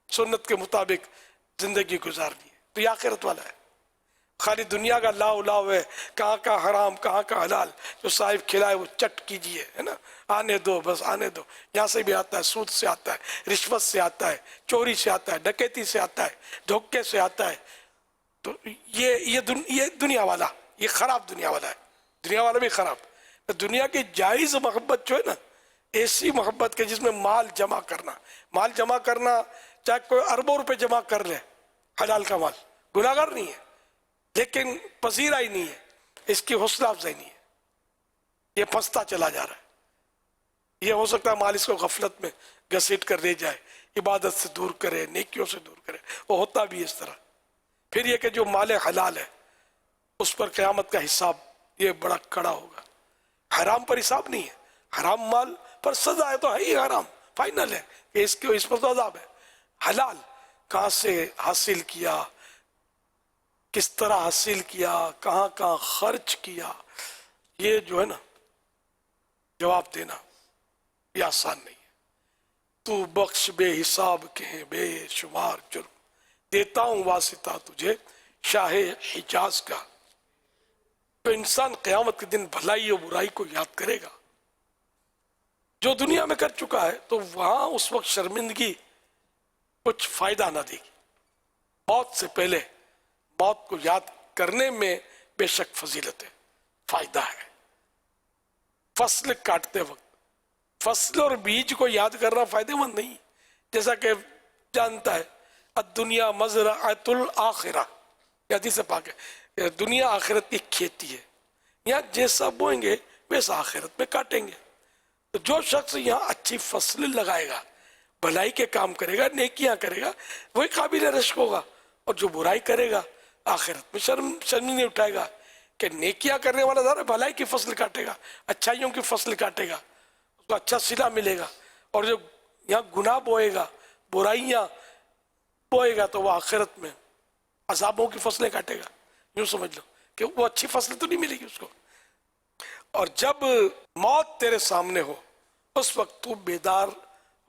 سنت کے مطابق زندگی گزارنی ہے، تو یہ آخرت والا ہے۔ خالی دنیا کا لاؤ لاؤ ہے، کہاں کا حرام کہاں کا حلال، جو صاحب کھلائے وہ چٹ کیجئے، ہے نا، آنے دو بس آنے دو۔ یہاں سے بھی آتا ہے، سود سے آتا ہے، رشوت سے آتا ہے، چوری سے آتا ہے، ڈکیتی سے آتا ہے، دھوکے سے آتا ہے۔ تو یہ دنیا والا، یہ خراب دنیا والا ہے، دنیا والا بھی خراب۔ دنیا کی جائز محبت جو ہے نا، ایسی محبت کے جس میں مال جمع کرنا چاہے کوئی اربوں روپے جمع کر لے، حلال کا مال، گناہگار نہیں ہے لیکن پذیرا ہی نہیں ہے، اس کی حوصلہ افزائی نہیں ہے، یہ پھنستا چلا جا رہا ہے۔ یہ ہو سکتا ہے مال اس کو غفلت میں گھسیٹ کر لے جائے، عبادت سے دور کرے، نیکیوں سے دور کرے، وہ ہوتا بھی اس طرح۔ پھر یہ کہ جو مال حلال ہے اس پر قیامت کا حساب یہ بڑا کڑا ہوگا، حرام پر حساب نہیں ہے، حرام مال پر سزا ہے تو ہے ہی حرام، فائنل ہے کہ اس پر تو عذاب ہے۔ حلال کہاں سے حاصل کیا، کس طرح حاصل کیا، کہاں کہاں خرچ کیا، یہ جو ہے نا جواب دینا یہ آسان نہیں ہے۔ تو بخش بے حساب کے ہیں بے شمار جرم، دیتا ہوں واسطہ تجھے شاہ حجاز کا۔ تو انسان قیامت کے دن بھلائی اور برائی کو یاد کرے گا، جو دنیا میں کر چکا ہے تو وہاں اس وقت شرمندگی کچھ فائدہ نہ دے گی۔ موت سے پہلے موت کو یاد کرنے میں بے شک فضیلت ہے، فائدہ ہے۔ فصل کاٹتے وقت فصل اور بیج کو یاد کرنا فائدہ مند نہیں، جیسا کہ جانتا ہے الدنیا مزرعۃ الآخرہ، یہ حدیث پاک ہے، دنیا آخرت کی کھیتی ہے، یہاں جیسا بوئیں گے ویسا آخرت میں کاٹیں گے۔ تو جو شخص یہاں اچھی فصل لگائے گا، بھلائی کے کام کرے گا، نیکیاں کرے گا، وہی قابل رشک ہوگا، اور جو برائی کرے گا آخرت میں شرم نہیں اٹھائے گا کہ نیکیاں کرنے والا ذرا بھلائی کی فصل کاٹے گا، اچھائیوں کی فصل کاٹے گا، اس کو اچھا صلہ ملے گا، اور جو یہاں گناہ بوئے گا، برائیاں بوئے گا، تو وہ آخرت میں عذابوں کی فصلیں کاٹے گا۔ یوں سمجھ لو کہ وہ اچھی فصل تو نہیں ملے گی اس کو۔ اور جب موت تیرے سامنے ہو اس وقت تو بیدار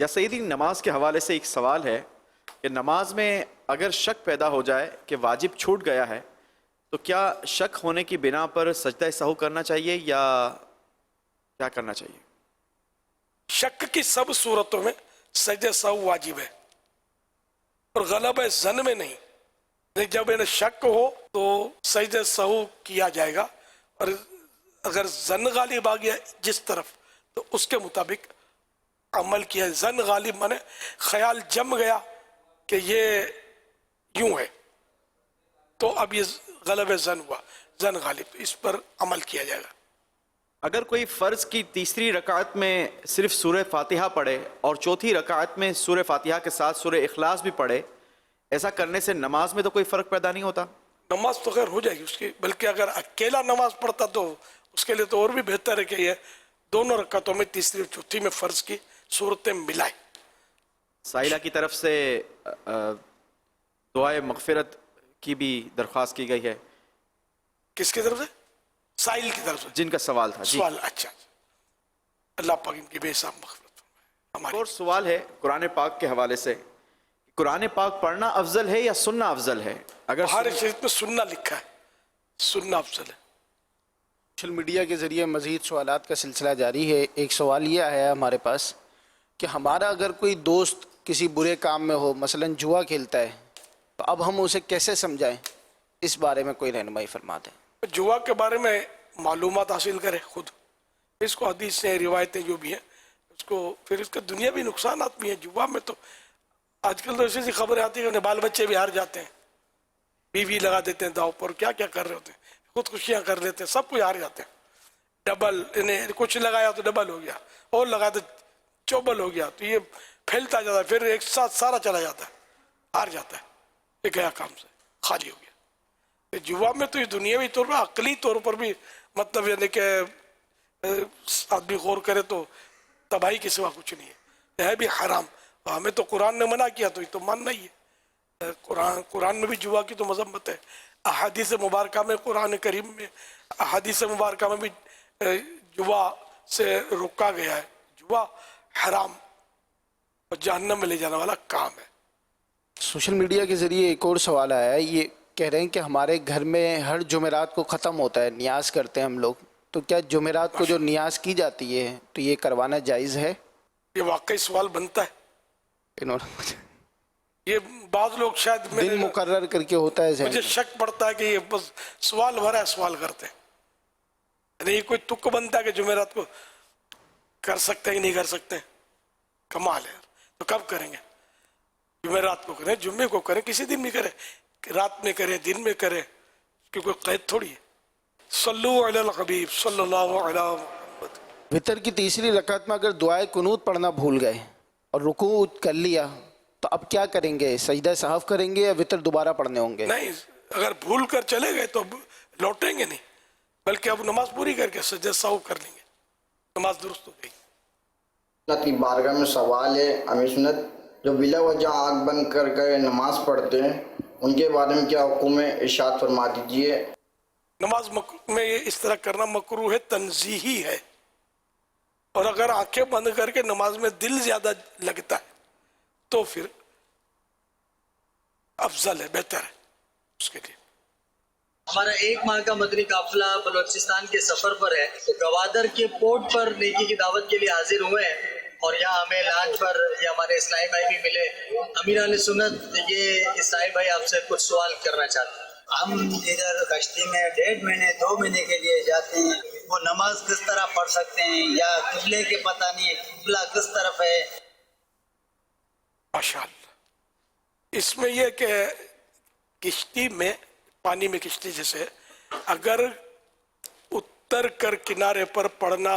یا سیدی نماز کے حوالے سے ایک سوال ہے کہ نماز میں اگر شک پیدا ہو جائے کہ واجب چھوٹ گیا ہے تو کیا شک ہونے کی بنا پر سجدہ سہو کرنا چاہیے یا کیا کرنا چاہیے؟ شک کی سب صورتوں میں سجدہ سہو واجب ہے اور غلبہ ظن میں نہیں. جب انہیں شک ہو تو سجدہ سہو کیا جائے گا اور اگر ظن غالب آ گیا جس طرف تو اس کے مطابق عمل کیا. ظن غالب مانے خیال جم گیا کہ یہ یوں ہے تو اب یہ غلبہ ظن ہوا، ظن غالب، اس پر عمل کیا جائے گا. اگر کوئی فرض کی تیسری رکعت میں صرف سورہ فاتحہ پڑھے اور چوتھی رکعت میں سورہ فاتحہ کے ساتھ سورہ اخلاص بھی پڑھے، ایسا کرنے سے نماز میں تو کوئی فرق پیدا نہیں ہوتا؟ نماز تو خیر ہو جائے گی اس کی، بلکہ اگر اکیلا نماز پڑھتا تو اس کے لیے تو اور بھی بہتر ہے کہ یہ دونوں رکعتوں میں تیسری اور چوتھی میں فرض کی صورتیں ملائے. سائلہ کی طرف سے دعائے مغفرت کی بھی درخواست کی گئی ہے. کس کی طرف سے؟ سائل کی طرف سے جن کا سوال تھا. جی سوال، اچھا، اللہ پاک ان کی بے حساب مغفرت فرمائے. اور سوال ہے قرآن پاک کے حوالے سے، قرآن پاک پڑھنا افضل ہے یا سننا افضل ہے؟ اگر بخاری شریف میں سننا لکھا ہے، سننا افضل ہے. سوشل میڈیا کے ذریعے مزید سوالات کا سلسلہ جاری ہے. ایک سوال یہ آیا ہے ہمارے پاس کہ ہمارا اگر کوئی دوست کسی برے کام میں ہو، مثلا جوا کھیلتا ہے، تو اب ہم اسے کیسے سمجھائیں؟ اس بارے میں کوئی رہنمائی فرما دیں. جوا کے بارے میں معلومات حاصل کرے خود، اس کو حدیث سے روایتیں جو بھی ہیں اس کو، پھر اس کے دنیاوی نقصانات بھی ہیں. جوا میں تو آج کل تو ایسی سی خبریں آتی ہیں کہ بال بچے بھی ہار جاتے ہیں، بیوی لگا دیتے ہیں داؤ پر، کیا کیا کر رہے ہوتے ہیں، خودکشیاں کر لیتے ہیں، سب کچھ ہار جاتے ہیں. ڈبل، انہیں کچھ لگایا تو ڈبل ہو گیا، اور لگایا تو چوبل ہو گیا، تو یہ پھیلتا جاتا ہے، پھر ایک ساتھ سارا چلا جاتا ہے، ہار جاتا ہے، یہ گیا کام سے خالی ہو گیا. جوا میں تو یہ دنیاوی طور پر، عقلی طور پر بھی مطلب یعنی کہ آدمی غور کرے تو تباہی کے سوا کچھ نہیں ہے بھی حرام. ہمیں تو قرآن نے منع کیا تو یہ تو ماننا ہی ہے. قرآن میں بھی جوا کی تو مذمت ہے. احادیث مبارکہ میں، قرآن کریم میں احادیث مبارکہ میں بھی جوا سے روکا گیا ہے. جوا حرام اور جہنم میں لے جانے والا کام ہے. سوشل میڈیا کے ذریعے ایک اور سوال آیا ہے، یہ کہہ رہے ہیں کہ ہمارے گھر میں ہر جمعرات کو ختم ہوتا ہے، نیاز کرتے ہیں ہم لوگ، تو کیا جمعرات کو جو نیاز کی جاتی ہے تو یہ کروانا جائز ہے؟ یہ واقعی سوال بنتا ہے. انہوں نے یہ بعض لوگ شاید دن مقرر کر کے ہوتا ہے، مجھے شک پڑتا ہے کہ یہ بس سوال بھرا ہے، سوال کرتے ہیں. یعنی یہ کوئی تک بنتا ہے کہ جمعرات کو کر سکتے ہیں کہ نہیں کر سکتے. کمال ہے. تو کب کریں گے؟ جمعرات کو کریں، جمعے کو کریں، کسی دن بھی کریں، رات میں کریں، دن میں کریں، کہ کوئی قید تھوڑی ہے. صلو علی الحبیب صلی اللہ علیہ محمد. وتر کی تیسری رکعت میں اگر دعائے قنوت پڑھنا بھول گئے اور رکوع کر لیا تو اب کیا کریں گے؟ سجدہ سہو کریں گے یا وتر دوبارہ پڑھنے ہوں گے؟ نہیں، اگر بھول کر چلے گئے تو لوٹیں گے نہیں، بلکہ اب نماز پوری کر کے سجدہ سہو کر لیں گے، نماز درست ہو گئی. اللہ کی بارگاہ میں سوال ہے، امیر سنت جو بلا وجہ آنکھ بند کر کے نماز پڑھتے ہیں ان کے بارے میں کیا حکم ہے؟ ارشاد فرما دیجیے. نماز میں اس طرح کرنا مکروہ ہے، تنزیہی ہے. اور اگر آنکھیں بند کر کے نماز میں دل زیادہ لگتا ہے تو پھر افضل ہے، بہتر ہے اس کے لیے. ہمارا 1 ماہ کا مدنی قافلہ بلوچستان کے سفر پر ہے، تو گوادر کے پورٹ پر نیکی کی دعوت کے لیے حاضر ہوئے ہیں اور یہاں ہمیں لانچ پر یہ ہمارے اسلامی بھائی بھی ملے. امیر اہل سنت، یہ اسلامی بھائی آپ سے کچھ سوال کرنا چاہتے ہیں. ہم ادھر کشتی میں 1.5 مہینے 2 مہینے کے لیے جاتے ہیں، وہ نماز کس طرح پڑھ سکتے ہیں یا قبلے کے پتہ نہیں ہے قبلہ کس طرف ہے؟ ماشاءاللہ. اس میں یہ کہ کشتی میں، پانی میں کشتی جیسے اگر اتر کر کنارے پر پڑھنا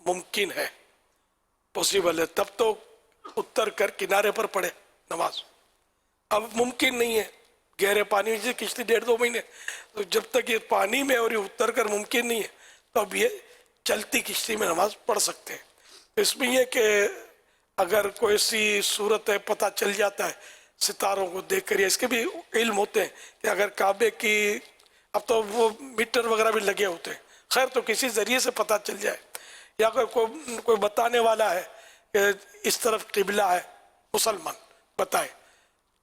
ممکن ہے، پوسیبل ہے، تب تو اتر کر کنارے پر پڑھے نماز. اب ممکن نہیں ہے، گہرے پانی میں کشتی 1.5-2 مہینے، تو جب تک یہ پانی میں اور یہ اتر کر ممکن نہیں ہے تو اب یہ چلتی کشتی میں نماز پڑھ سکتے ہیں. اس میں یہ کہ اگر کوئی سی صورت ہے، پتہ چل جاتا ہے ستاروں کو دیکھ کر، اس کے بھی علم ہوتے ہیں کہ اگر کعبے کی، اب تو وہ میٹر وغیرہ بھی لگے ہوتے ہیں، خیر تو کسی ذریعے سے پتہ چل جائے، یا اگر کوئی بتانے والا ہے کہ اس طرف قبلہ ہے مسلمان بتائے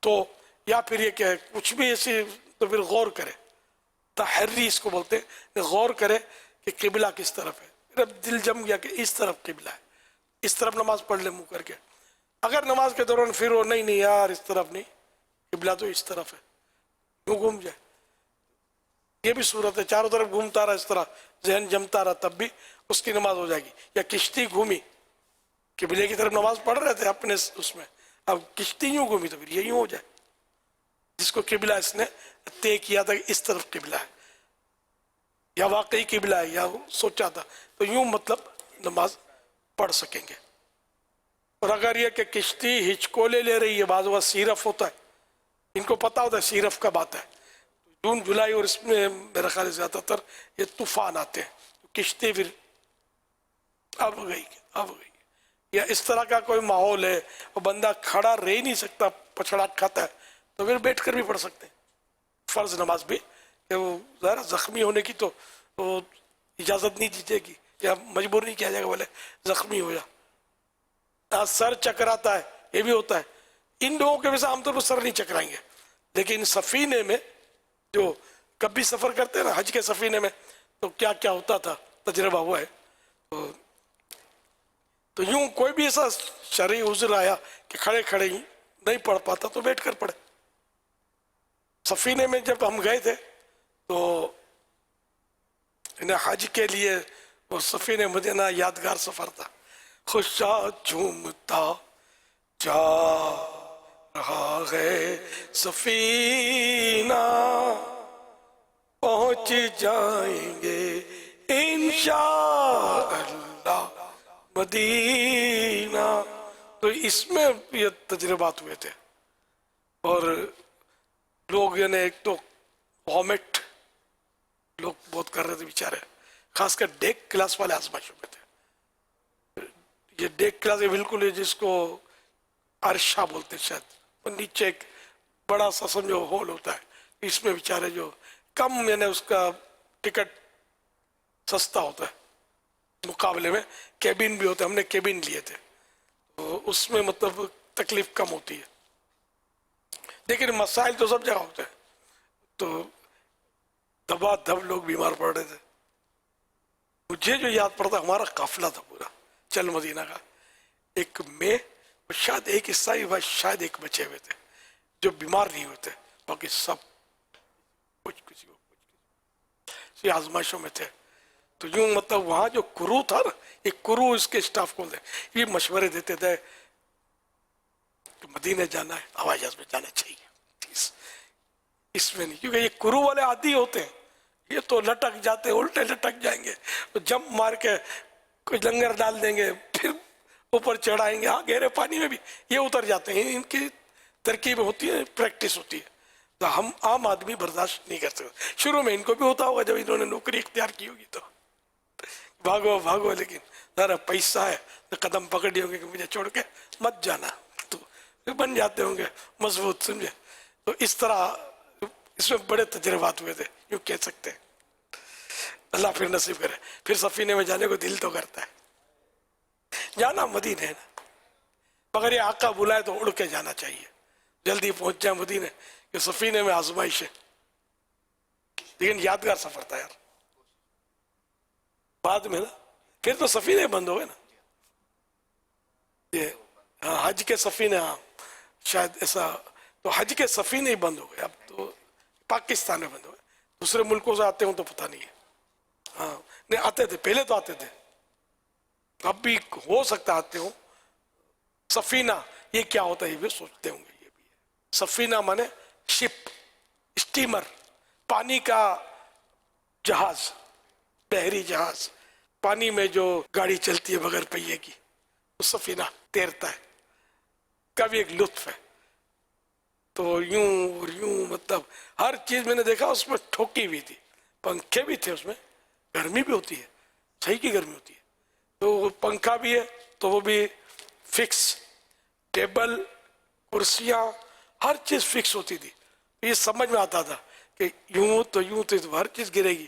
تو، یا پھر یہ کہ کچھ بھی ایسی، تو پھر غور کرے، تحری اس کو بولتے ہیں، غور کرے کہ قبلہ کس طرف ہے. پھر دل جم گیا کہ اس طرف قبلہ ہے، اس طرف نماز پڑھ لے منہ کر کے. اگر نماز کے دوران پھر وہ نہیں یار اس طرف نہیں، قبلہ تو اس طرف ہے، کیوں گھوم جائے. یہ بھی صورت ہے، چاروں طرف گھومتا رہا اس طرح، ذہن جمتا رہا، تب بھی اس کی نماز ہو جائے گی. یا کشتی گھومی، قبلے کی طرف نماز پڑھ رہے تھے اپنے اس میں، اب کشتی یوں گھومی تو پھر یہ یوں ہو جائے. جس کو قبلہ اس نے طے کیا تھا کہ اس طرف قبلہ ہے، یا واقعی قبلہ ہے یا سوچا تھا، تو یوں مطلب نماز پڑھ سکیں گے. اور اگر یہ کہ کشتی ہچکولے لے رہی ہے، بعض وقت سیرف ہوتا ہے، ان کو پتا ہوتا ہے سیرف کب آتا ہے، جون جولائی، اور اس میں میرا خیال زیادہ تر یہ طوفان آتے ہیں، تو کشتی پھر اب گئی. یا اس طرح کا کوئی ماحول ہے اور بندہ کھڑا رہ نہیں سکتا، پچھڑا کھاتا ہے، تو پھر بیٹھ کر بھی پڑھ سکتے ہیں فرض نماز بھی. کہ وہ ذرا زخمی ہونے کی تو وہ اجازت نہیں دی جائے گی، یا مجبور نہیں کیا جائے گا بولے زخمی ہو جا. سر چکراتا ہے، یہ بھی ہوتا ہے. ان لوگوں کے ویسے عام طور پر سر نہیں چکرائیں گے، لیکن سفینے میں جو کبھی سفر کرتے ہیں نا، حج کے سفینے میں، تو کیا کیا ہوتا تھا، تجربہ ہوا ہے. تو یوں کوئی بھی ایسا شرعی عذر آیا کہ کھڑے کھڑے ہی نہیں پڑھ پاتا تو بیٹھ کر پڑھے. سفینے میں جب ہم گئے تھے تو حج کے لیے وہ سفینے مدینہ یادگار سفر تھا. خوشا جھومتا جا رہا ہے سفینہ، پہنچ جائیں گے انشاءاللہ مدینہ. تو اس میں یہ تجربات ہوئے تھے. اور لوگ یعنی ایک تو وامٹ لوگ بہت کر رہے تھے بیچارے، خاص کر ڈیک کلاس والے آزمائشوں میں تھے. یہ ڈیک کلاس بالکل جس کو عرشہ بولتے شاید، اور نیچے ایک بڑا سا سمجھو ہال ہوتا ہے، اس میں بیچارے جو کم یعنی اس کا ٹکٹ سستا ہوتا ہے مقابلے میں، کیبن بھی ہوتا ہے. ہم نے کیبن لیے تھے تو اس میں مطلب تکلیف کم ہوتی ہے، لیکن مسائل تو سب جگہ ہوتے ہیں. تو دبا دب لوگ بیمار پڑ رہے تھے. مجھے جو یاد پڑتا ہمارا قافلہ تھا پورا چل مدینہ کا، ایک میں شاید ایک عیسائی بھائی شاید ایک بچے ہوئے تھے جو بیمار نہیں ہوتے، باقی سب کچھ آزمائشوں میں تھے. تو یوں مطلب وہاں جو کرو تھا نا، ایک کرو اس کے اسٹاف کو یہ مشورے دیتے تھے کہ مدینہ جانا ہے، ہوائی جہاز میں جانا چاہیے، اس میں نہیں، کیونکہ یہ کرو والے عادی ہوتے ہیں، یہ تو لٹک جاتے ہیں، الٹے لٹک جائیں گے، تو جمپ مار کے کچھ لنگر ڈال دیں گے، پھر اوپر چڑھائیں گے، گہرے پانی میں بھی یہ اتر جاتے ہیں. ان کی ترکیب ہوتی ہے، پریکٹس ہوتی ہے، تو ہم عام آدمی برداشت نہیں کر سکتے. شروع میں ان کو بھی ہوتا ہوگا جب انہوں نے نوکری اختیار کی ہوگی تو بھاگو بھاگو، لیکن ذرا پیسہ ہے تو قدم پکڑی ہوگی کہ مجھے چھوڑ کے مت جانا، تو بن جاتے ہوں گے مضبوط، سمجھے. تو اس طرح اس میں بڑے تجربات ہوئے تھے، یوں کہہ سکتے ہیں. اللہ پھر نصیب کرے. پھر سفینے میں جانے کو دل تو کرتا ہے، جانا مدینے ہے نا، مگر یہ آقا بلائے تو اڑ کے جانا چاہیے، جلدی پہنچ جائے مدینے. کہ سفینے میں آزمائش ہے، لیکن یادگار سفر تھا یار. بعد میں نا پھر تو سفینے بند ہو گئے نا، یہ حج کے سفینے، ہاں شاید ایسا، تو حج کے سفینے ہی بند ہو گئے. اب تو پاکستان میں بند ہو گئے، دوسرے ملکوں سے آتے ہوں تو پتہ نہیں ہے. ہاں نہیں آتے تھے، پہلے تو آتے تھے، اب بھی ہو سکتا آتے ہوں. سفینہ یہ کیا ہوتا ہے یہ بھی سوچتے ہوں گے. یہ بھی ہے سفینہ مانے شپ، اسٹیمر، پانی کا جہاز، بحری جہاز، پانی میں جو گاڑی چلتی ہے بغیر پہیے کی، وہ سفینہ تیرتا ہے. کا بھی ایک لطف ہے. تو یوں اور یوں مطلب ہر چیز میں نے دیکھا اس میں ٹھوکی بھی تھی، پنکھے بھی تھے اس میں، گرمی بھی ہوتی ہے، صحیح کی گرمی ہوتی ہے. تو پنکھا بھی ہے تو وہ بھی فکس، ٹیبل، کرسیاں، ہر چیز فکس ہوتی تھی. یہ سمجھ میں آتا تھا کہ یوں تو یوں تو ہر چیز گرے گی.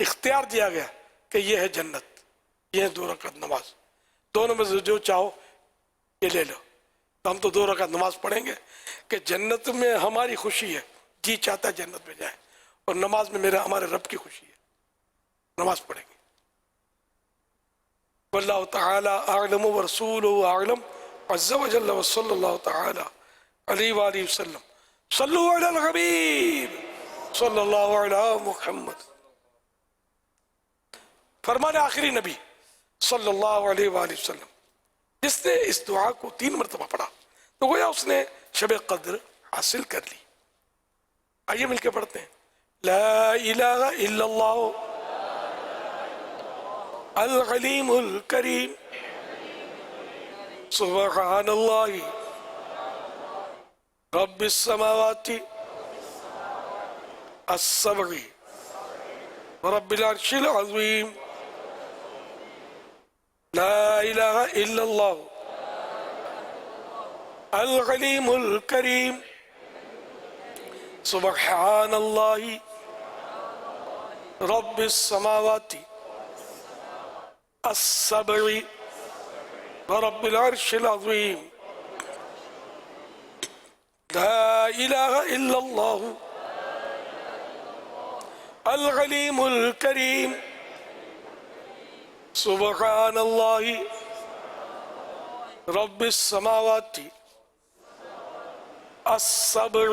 اختیار دیا گیا کہ یہ ہے جنت، یہ ہے 2 رکعت نماز، دونوں میں سے جو چاہو یہ لے لو۔ تو ہم تو 2 رکعت نماز پڑھیں گے کہ جنت میں ہماری خوشی ہے، جی چاہتا ہے جنت میں جائے، اور نماز میں ہمارے رب کی خوشی ہے، نماز پڑھیں گے۔ واللہ تعالی اعلم ورسولہ اعلم عز وجل وصلی اللہ تعالی علیہ وآلہ وسلم۔ صلو علی الحبیب صلی اللہ علی محمد۔ فرمان آخری نبی صلی اللہ علیہ وآلہ وسلم، جس نے اس دعا کو 3 مرتبہ پڑھا تو گویا اس نے شب قدر حاصل کر لی۔ آئیے مل کے پڑھتے ہیں، لا الہ الا اللہ العلیم الکریم سبحان اللہ رب السماوات السبع رب العرش العظیم لا الہ الا اللہ العلیم الکریم سبحان اللہ رب السماوات السبع رب العرش العظیم لا الہ الا اللہ العلیم الکریم سبحان اللہ رب السماوات السبع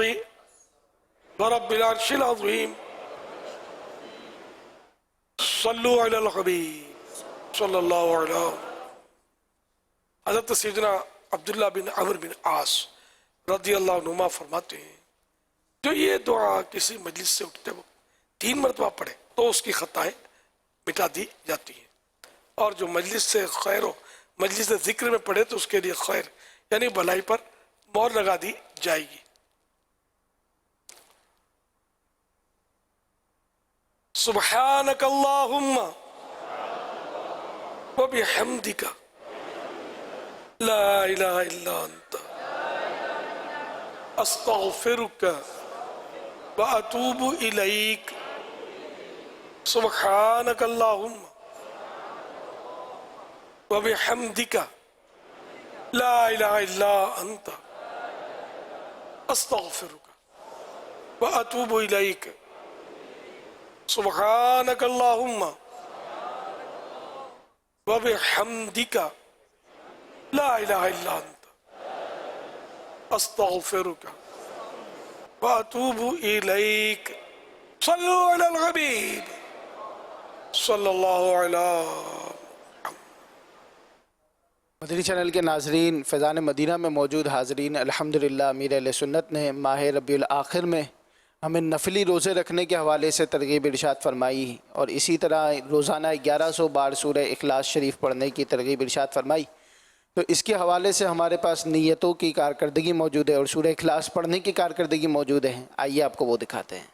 رب العرش العظیم۔ صلو علی الحبیب صلی اللہ علیہ وسلم۔ حضرت سیدنا عبداللہ بن عمرو بن عاص رضی اللہ عنہما فرماتے ہیں جو یہ دعا کسی مجلس سے اٹھتے وقت 3 مرتبہ پڑھے تو اس کی خطائیں مٹا دی جاتی ہیں، اور جو مجلس سے خیر ہو، مجلس سے ذکر میں پڑھے تو اس کے لیے خیر یعنی بھلائی پر مہر لگا دی جائے گی۔ سبحانک اللہم وبحمدک لا الہ الا انت استغفرک واتوب الیک۔ سبحانک اللہم وبحمدک لا الہ الا انت استغفرک واتوب الیک۔ سبحانک اللہم وبحمدک لا الہ الا انت استغفرک واتوب الیک۔ صلو علی الحبیب صلی اللہ علیہ۔ مدنی چینل کے ناظرین، فیضان مدینہ میں موجود حاضرین، الحمدللہ امیر اہل سنت نے ماہ ربیع الاخر میں ہمیں نفلی روزے رکھنے کے حوالے سے ترغیب ارشاد فرمائی، اور اسی طرح روزانہ 1100 بار سورہ اخلاص شریف پڑھنے کی ترغیب ارشاد فرمائی۔ تو اس کے حوالے سے ہمارے پاس نیتوں کی کارکردگی موجود ہے اور سورہ اخلاص پڑھنے کی کارکردگی موجود ہے، آئیے آپ کو وہ دکھاتے ہیں۔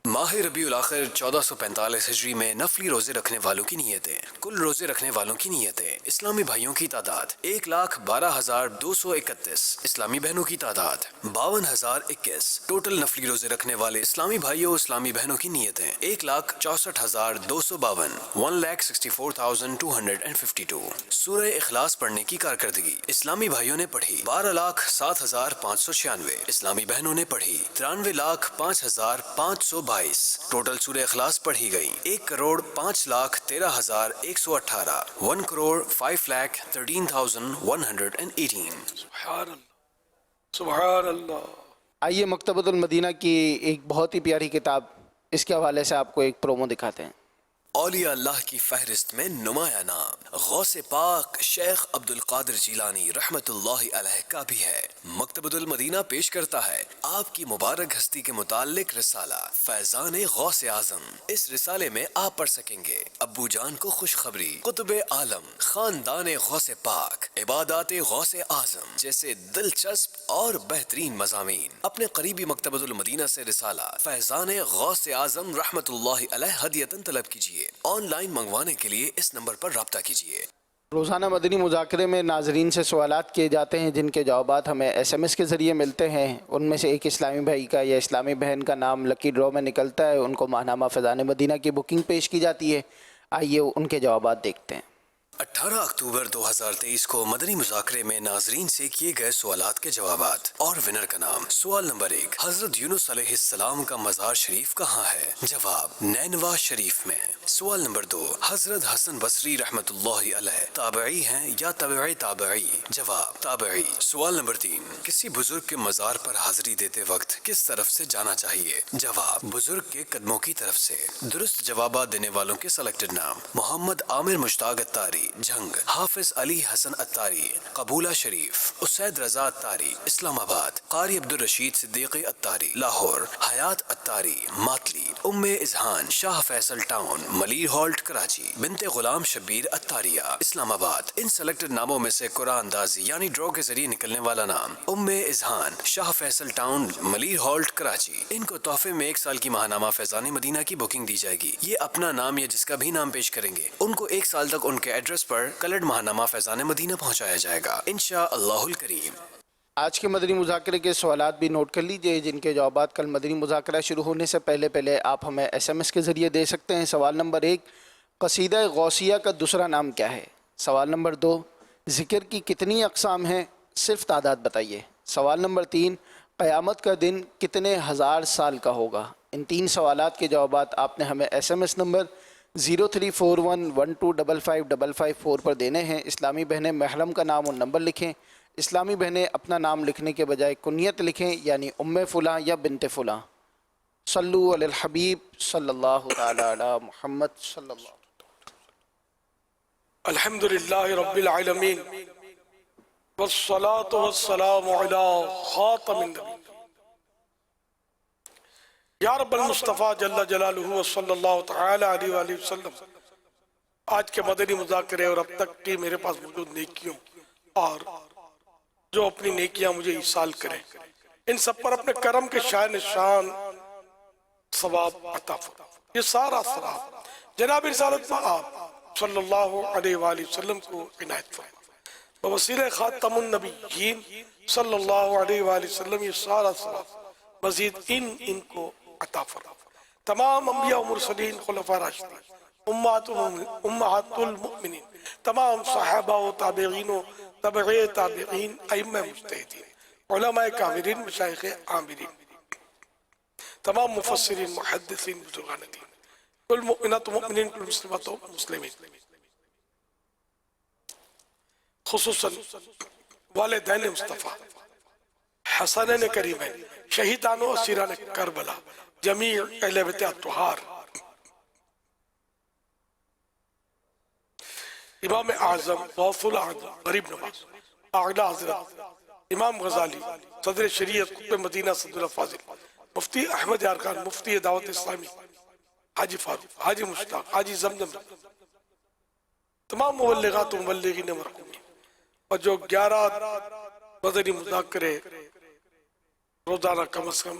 ماہ ربیع الاخر 1445 ہجری میں نفلی روزے رکھنے والوں کی نیتیں، کل روزے رکھنے والوں کی نیتیں، اسلامی بھائیوں کی تعداد 1,12,231، اسلامی بہنوں کی تعداد 52,021، ٹوٹل نفلی روزے رکھنے والے اسلامی بھائیوں اسلامی بہنوں کی نیتیں 1,64,252، 1,64,252۔ سورہ اخلاص پڑھنے کی کارکردگی، اسلامی بھائیوں نے پڑھی 12,07,596، اسلامی بہنوں نے پڑھی 93,05,522۔ ٹوٹل سورہ اخلاص پڑھی گئی 1,05,13,118، 1,05,13,118۔ سبحان اللہ سبحان اللہ۔ آئیے مکتبۃ المدینہ کی ایک بہت ہی پیاری کتاب، اس کے حوالے سے آپ کو ایک پرومو دکھاتے ہیں۔ اولیاء اللہ کی فہرست میں نمایاں نام غوث پاک شیخ عبد القادر جیلانی رحمت اللہ علیہ کا بھی ہے۔ مکتبۃ المدینہ پیش کرتا ہے آپ کی مبارک ہستی کے متعلق رسالہ فیضان غوث اعظم۔ اس رسالے میں آپ پڑھ سکیں گے ابو جان کو خوشخبری، قطب عالم، خاندان غوث پاک، عبادات غوث اعظم جیسے دلچسپ اور بہترین مضامین۔ اپنے قریبی مکتبۃ المدینہ سے رسالہ فیضان غوث اعظم رحمت اللہ علیہ ہدیۃً طلب کیجیے۔ آن لائن منگوانے کے لیے اس نمبر پر رابطہ کیجیے۔ روزانہ مدنی مذاکرے میں ناظرین سے سوالات کیے جاتے ہیں جن کے جوابات ہمیں SMS کے ذریعے ملتے ہیں. ان میں سے ایک اسلامی بھائی کا یا اسلامی بہن کا نام لکی ڈرا میں نکلتا ہے. ان کو ماہنامہ فیضان مدینہ کی بکنگ پیش کی جاتی ہے. آئیے ان کے جوابات دیکھتے ہیں. 18 اکتوبر 2023 کو مدنی مذاکرے میں ناظرین سے کیے گئے سوالات کے جوابات اور ونر کا نام. سوال نمبر 1، حضرت یونس علیہ السلام کا مزار شریف کہاں ہے؟ جواب نینوا شریف میں. سوال نمبر 2، حضرت حسن بصری رحمت اللہ علیہ تابعی ہیں یا تابعی تابعی؟ جواب تابعی. سوال نمبر 3، کسی بزرگ کے مزار پر حاضری دیتے وقت کس طرف سے جانا چاہیے؟ جواب بزرگ کے قدموں کی طرف سے. درست جوابات دینے والوں کے سلیکٹڈ نام: محمد عامر مشتاق اتاری جھنگ، حافظ علی حسن اتاری قبولہ شریف، اسید رضا اتاری اسلام آباد، قاری عبدالرشید صدیقی اتاری لاہور، حیات اتاری ماتلی، ام اذہان شاہ فیصل ٹاؤن ملیر ہالٹ کراچی، بنت غلام شبیر اتاریہ اسلام آباد. ان سلیکٹڈ ناموں میں سے قرآن اندازی یعنی ڈرا کے ذریعے نکلنے والا نام ام اذہان شاہ فیصل ٹاؤن ملیر ہالٹ کراچی. ان کو تحفے میں 1 سال کی ماہنامہ فیضان مدینہ کی بکنگ دی جائے گی. یہ اپنا نام یا جس کا بھی نام پیش کریں گے ان کو 1 سال تک ان کے ایڈریس پر کلرڈ ماہنامہ فیضان مدینہ پہنچایا جائے گا انشاءاللہ الکریم. آج کے مدنی مذاکرے کے سوالات بھی نوٹ کر لیجئے جن کے جوابات کل مدنی مذاکرہ شروع ہونے سے پہلے آپ ہمیں SMS کے ذریعے دے سکتے ہیں. سوال نمبر 1، قصیدہ غوثیہ کا دوسرا نام کیا ہے؟ سوال نمبر 2، ذکر کی کتنی اقسام ہیں؟ صرف تعداد بتائیے. سوال نمبر 3، قیامت کا دن کتنے ہزار سال کا ہوگا؟ ان 3 سوالات کے جوابات آپ نے ہمیں SMS نمبر 0341125555 پر دینے ہیں. اسلامی بہنیں محرم کا نام اور نمبر لکھیں. اسلامی بہنیں اپنا نام لکھنے کے بجائے کنیت لکھیں یعنی ام فلاں یا بنت فلاں. صلو علی الحبیب صلی اللہ تعالی علی محمد صلی اللہ. الحمدللہ رب العالمین والصلاة والسلام علی خاتم النبیین یا رب المصطفیٰ جل جلالہ صلی اللہ تعالی علیہ وآلہ وسلم. آج کے مدنی مذاکرے اور اب تک کی میرے پاس موجود نیکیوں اور جو اپنی نیکیاں مجھے ایصال کریں ان سب پر اپنے کرم کے شاہ نشان ثواب عطا فرما. یہ سارا ثواب جناب رسالت آپ صلی اللہ علیہ وآلہ وسلم کو عنایت فرما. بوسیلہ خاتم النبیین صلی اللہ علیہ وآلہ وسلم یہ سارا ثواب مزید ان کو عطا فرما. تمام انبیاء و مرسلین، خلفاء راشدین، امہات المؤمنین، تمام صحابہ و تابعین و تابعی تابعین، ائمہ مجتہدین، علماء کاملین، مشایخ عاملین، تمام مفسرین، محدثین، بزرگان دین، کل مؤمنات و مؤمنین، کل مسلمات و مسلمین، خصوصاً والدین مصطفیٰ، حسنین کریمین، شہیدان و اسیران کربلا، جمیع اہل بیت اطہار، امام اعظم غوث العظم غریب نواز، اعلیٰ حضرت امام غزالی، صدر شریعت قطب مدینہ صدر الفاضل، مفتی احمد یارکان، مفتی دعوت اسلامی، حاجی فاروق، حاجی مشتاق، حاجی زمزم، تمام مبلغات و مبلغین مرحومین، اور جو 11 مدنی مذاکرے روزانہ کم از کم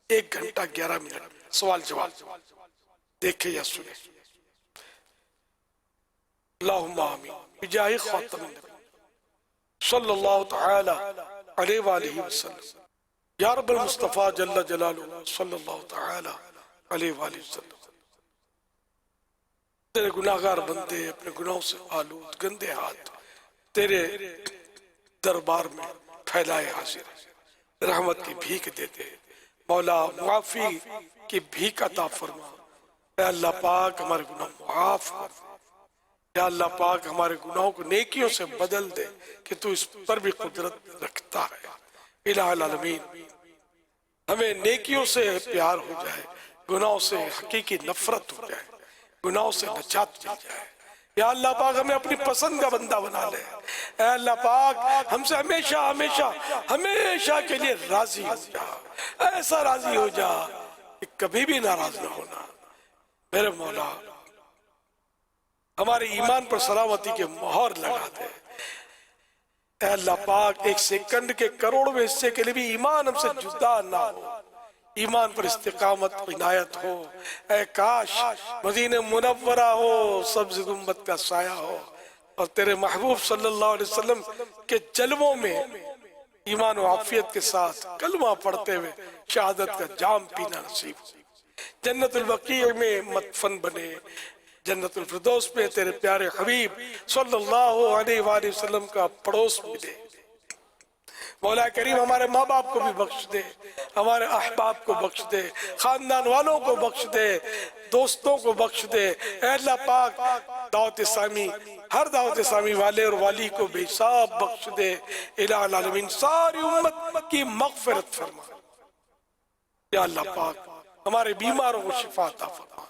1 گھنٹہ 11 منٹ سوال جواب دیکھے یا سنے. اللہم آمین بجاہ خاتم النبی صلی اللہ تعالی علیہ وآلہ وسلم. یا رب المصطفیٰ جل جلالہ صلی اللہ تعالی علیہ وآلہ وسلم. تیرے گناہگار بندے اپنے گناہوں سے آلود گندے ہاتھ تیرے دربار میں پھیلائے حاضر ہیں. رحمت کی بھیک دیتے مولا، معافی کی بھیک عطا فرما. اے اللہ پاک ہمارے گناہ معاف کر. یا اللہ پاک ہمارے گناہوں کو نیکیوں سے بدل دے کہ تو اس پر بھی قدرت رکھتا ہے. الہ العالمین ہمیں نیکیوں سے پیار ہو جائے، گناہوں سے حقیقی نفرت ہو جائے، گناہوں سے نجات مل جائے. یا اللہ پاک ہمیں اپنی پسند کا بندہ بنا لے. اے اللہ پاک ہم سے ہمیشہ ہمیشہ ہمیشہ کے لیے راضی ہو جا. ایسا راضی ہو جا کہ کبھی بھی ناراض نہ ہونا. میرے مولا ہمارے ایمان پر سلامتی کے مہر لگا دے. اے اللہ پاک 1 سیکنڈ کے کروڑویں حصے کے لیے بھی ایمان ہم سے جدا نہ ہو. ایمان پر استقامت عنایت ہو. اے کاش مدینہ منورہ ہو، سبز گنبد کا سایہ ہو، اور تیرے محبوب صلی اللہ علیہ وسلم کے جلووں میں ایمان و عافیت کے ساتھ کلمہ پڑھتے ہوئے شہادت کا جام پینا نصیب ہو۔ جنت البقیع میں مدفن بنے، جنت الفردوس میں تیرے پیارے حبیب صلی اللہ علیہ وآلہ وسلم کا پڑوس ملے۔ مولا کریم ہمارے ماں باپ کو بھی بخش دے، ہمارے احباب کو بخش دے، خاندان والوں کو بخش دے، دوستوں کو بخش دے۔ اے اللہ پاک دعوت اسلامی، ہر دعوت اسلامی والے اور والی کو بے حساب بخش دے۔ الہ العالمین ساری امت کی مغفرت فرما۔ یا اللہ پاک ہمارے بیماروں کو شفا عطا فرما،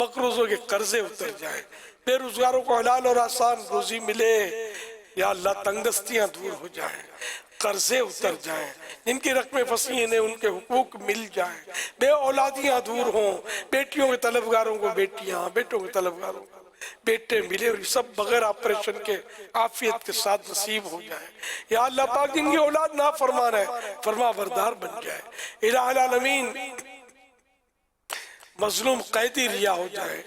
مقروضوں کے قرضے اتر جائیں، بے روزگاروں کو حلال اور آسان روزی ملے۔ یا اللہ تنگ دستیاں دور ہو جائیں، قرضے اتر جائیں، جن کی رقمیں پھنسی ہیں ان کے حقوق مل جائیں، بے اولادیاں دور ہوں، بیٹیوں کے طلبگاروں کو بیٹیاں، بیٹوں کے طلبگاروں کو بیٹے ملے، اور یہ سب بغیر آپریشن کے عافیت کے ساتھ نصیب ہو جائے۔ یا اللہ پاک جن کی اولاد نافرمان ہے فرما بردار بن جائے۔ الہ العالمین مظلوم قیدی رہا ہو جائے،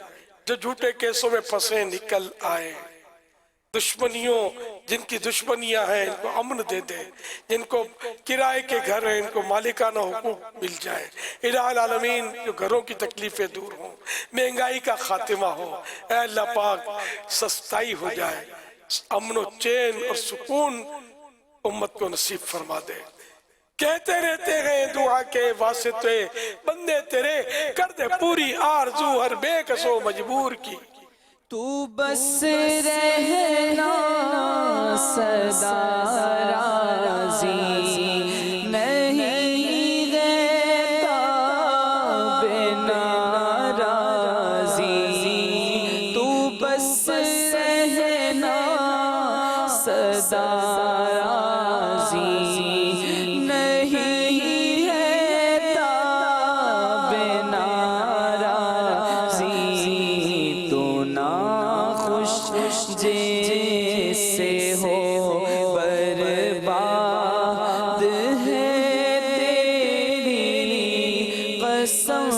جو جھوٹے کیسوں میں پھنسے نکل آئے، دشمنیوں جن کی دشمنیاں ہیں ان کو امن دے دے، جن کو کرائے کے گھر ہیں ان کو مالکانہ حقوق مل جائے۔ الہ العالمین جو گھروں کی تکلیفیں دور ہوں، مہنگائی کا خاتمہ ہو، اے اللہ پاک سستائی ہو جائے، امن و چین اور سکون امت کو نصیب فرما دے۔ کہتے رہتے ہیں دعا کے واسطے بندے تیرے، کر دے پوری آرزو ہر بے کس و مجبور کی۔ تو بس رہنا سدا راضی، نہیں رہتا بنا راضی، تو بس رہنا سدا راضی، نہیں رہتا بنا راضی، تو نا جیسے ہو برباد ہے تیری قسم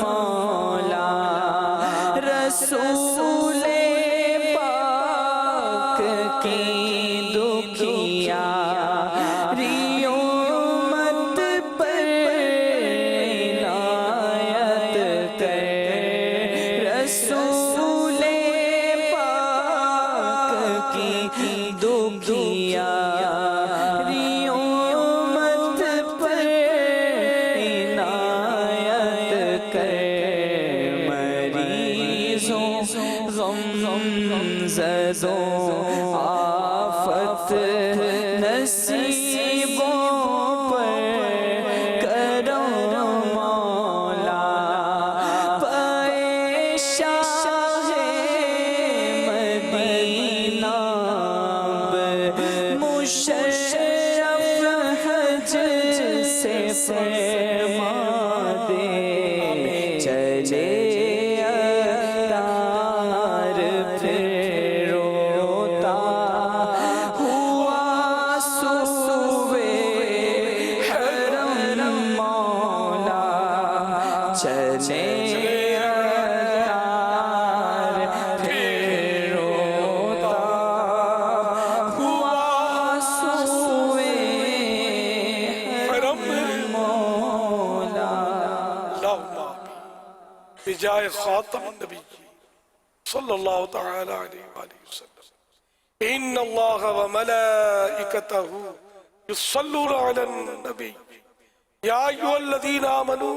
مولا، رسول پاک کی دکھیا ریوں مت پر عنایت کر، رسول کی دکھیا ریوں مت پر عنایت کر، مریضوں غم زدوں آفت نصیبوں پر کرم مولا، پریشاں ہے مدینہ مشرف حج سے فرما دے، چلے اتار پھر روتا ہوا سوئے حرم مولا، چلے بجائے خاتم النبی صلی اللہ تعالی علیہ وآلہ وسلم، ان اللہ وملائکتہ یصلون علی النبی یا ایھا الذین آمنوا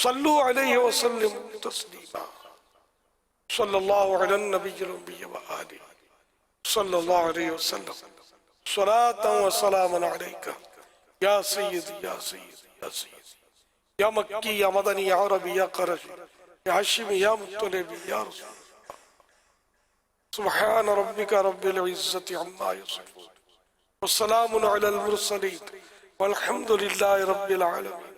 صلوا علیہ وسلموا تسلیما، صلی اللہ علی النبی الأمی وآلہ صلی اللہ علیہ وسلم، صلاة و سلاما علیکہ یا سیدی یا سیدی یا سیدی یا مکی یا مدنی یا عربی یا قرشی یا حشمی یا مطلبی یا رسول اللہ، سبحان ربک رب العزت عما یصفون والسلام علی المرسلین والحمد للہ رب العالمین،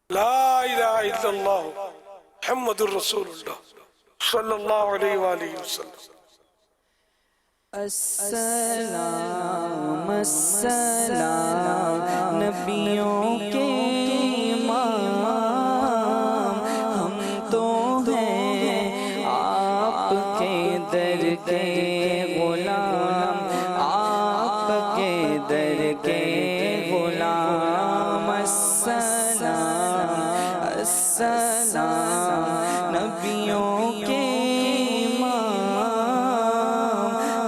لا الہ الا اللہ محمد الرسول اللہ صلی اللہ علیہ وآلہ وسلم۔ السلام السلام نبیوں کے امام، ہم تو ہیں آپ کے در کے السلام نبیوں کے امام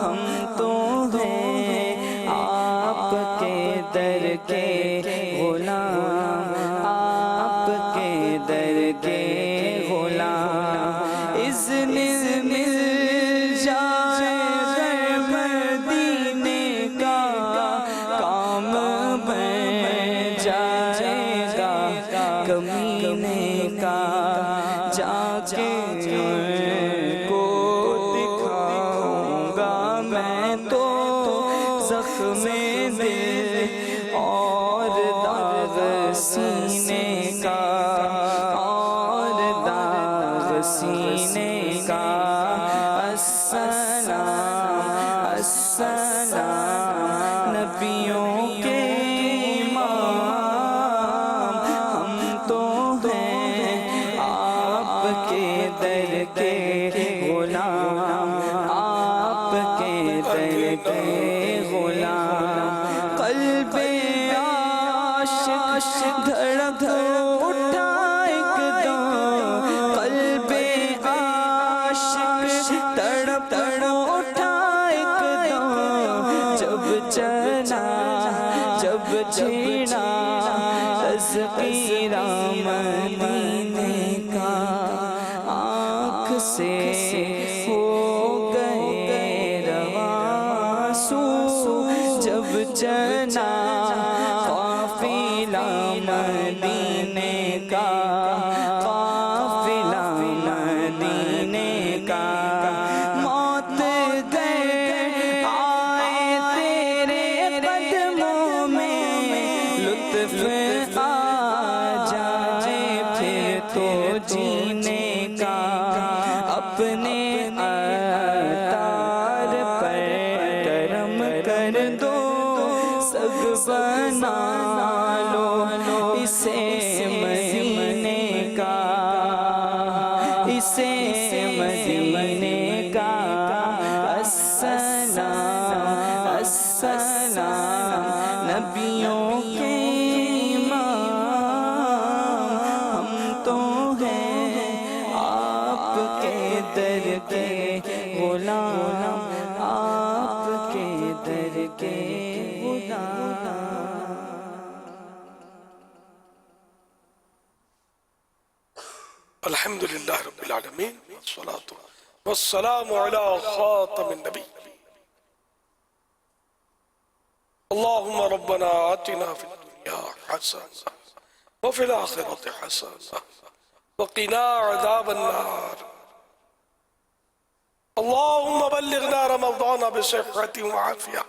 ہم تو ہیں آپ کے در کے غلام، آپ کے در کے غلام، اذن مل جائے مدینے کا کام بن جائے گا، کمینے کا جا کے کو دکھاؤں گا میں تو زخم دل اور داغ سینے کا، اور داغ سینے کا۔ السلام السلام نبیوں کے امام ہم تو ہیں آپ کے در کے غلام، آپ کے در کے غلام۔ قلب عاشق دھڑک اٹھا ایک دم، قلب عاشق تڑپ اٹھا ایک دم، جب چلا جب چھیڑا تذکیرہ مدینے کا، آنکھ سے ہو گئے رواں آنسو جب چلا قافلہ مدینے کا، قافلہ مدینے کا۔ موت دے آئے تیرے قدموں میں، لطف آ جائے پھر تو جینے کا، اپنے اتار پر کرم کر دو، سگ بنا لو اسے مدینے کا، اسے مدینے کا۔ السلام السلام نبیوں کے امام ہم تو ہیں آپ کے در کے غلام، آپ کے در کے غلام۔ الحمد للہ رب العالمین والصلاة والسلام علی خاتم النبی۔ اللہم ربنا آتنا فی الدنیا حسنہ وفی الآخرۃ حسنہ وقنا عذاب النار۔ اللہم بلغنا رمضان بصحت وعافیہ۔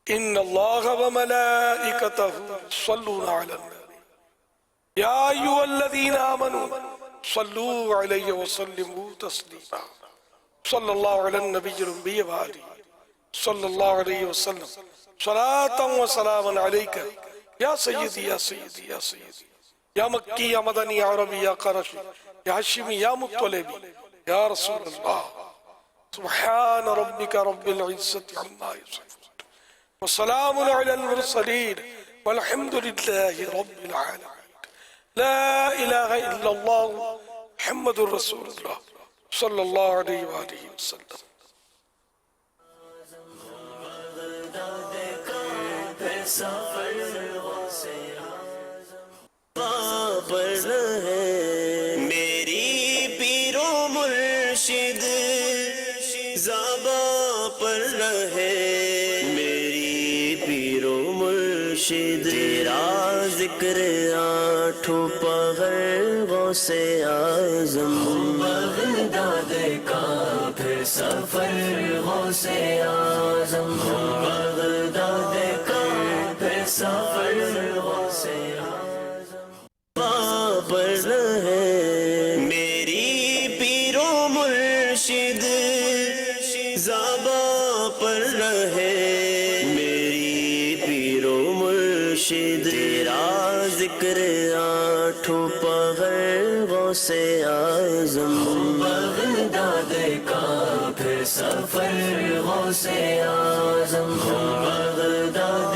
ان اللہ وملائکتہ یصلون علی النبی یا ایھا الذین آمنوا صلوا علیہ وسلموا تسلیما۔ صلی اللہ علی النبی الأمی وآلہ صلی اللہ علیہ وسلم صلاۃ و سلام علیک یا سیدی یا سیدی یا سیدی یا مکی یا مدنی یا عربی یا قرشی یا ہاشمی یا مطلبی یا رسول اللہ۔ سبحان ربک رب العزت عما یصفون وسلام علی المرسلین والحمد للہ رب العالمین۔ لا الہ الا اللہ محمد رسول اللہ صلی اللہ علیہ وآلہ وسلم۔ پر رہے میری پیر و مرشد، زباں پر رہے میری پیر و مرشد، تیرا ذکر آٹھوں پہر غوث اعظم، بغداد کا پھر سفر غوث اعظم، بغداد کا پھر سفر غوث اعظم، پر رہے میری پیر و مرشد، زباں پر رہے میری پیر و مرشد، تیرا ذکر آٹھوں پہر غوث اعظم، بغداد کا پھر سفر غوث اعظم، بغداد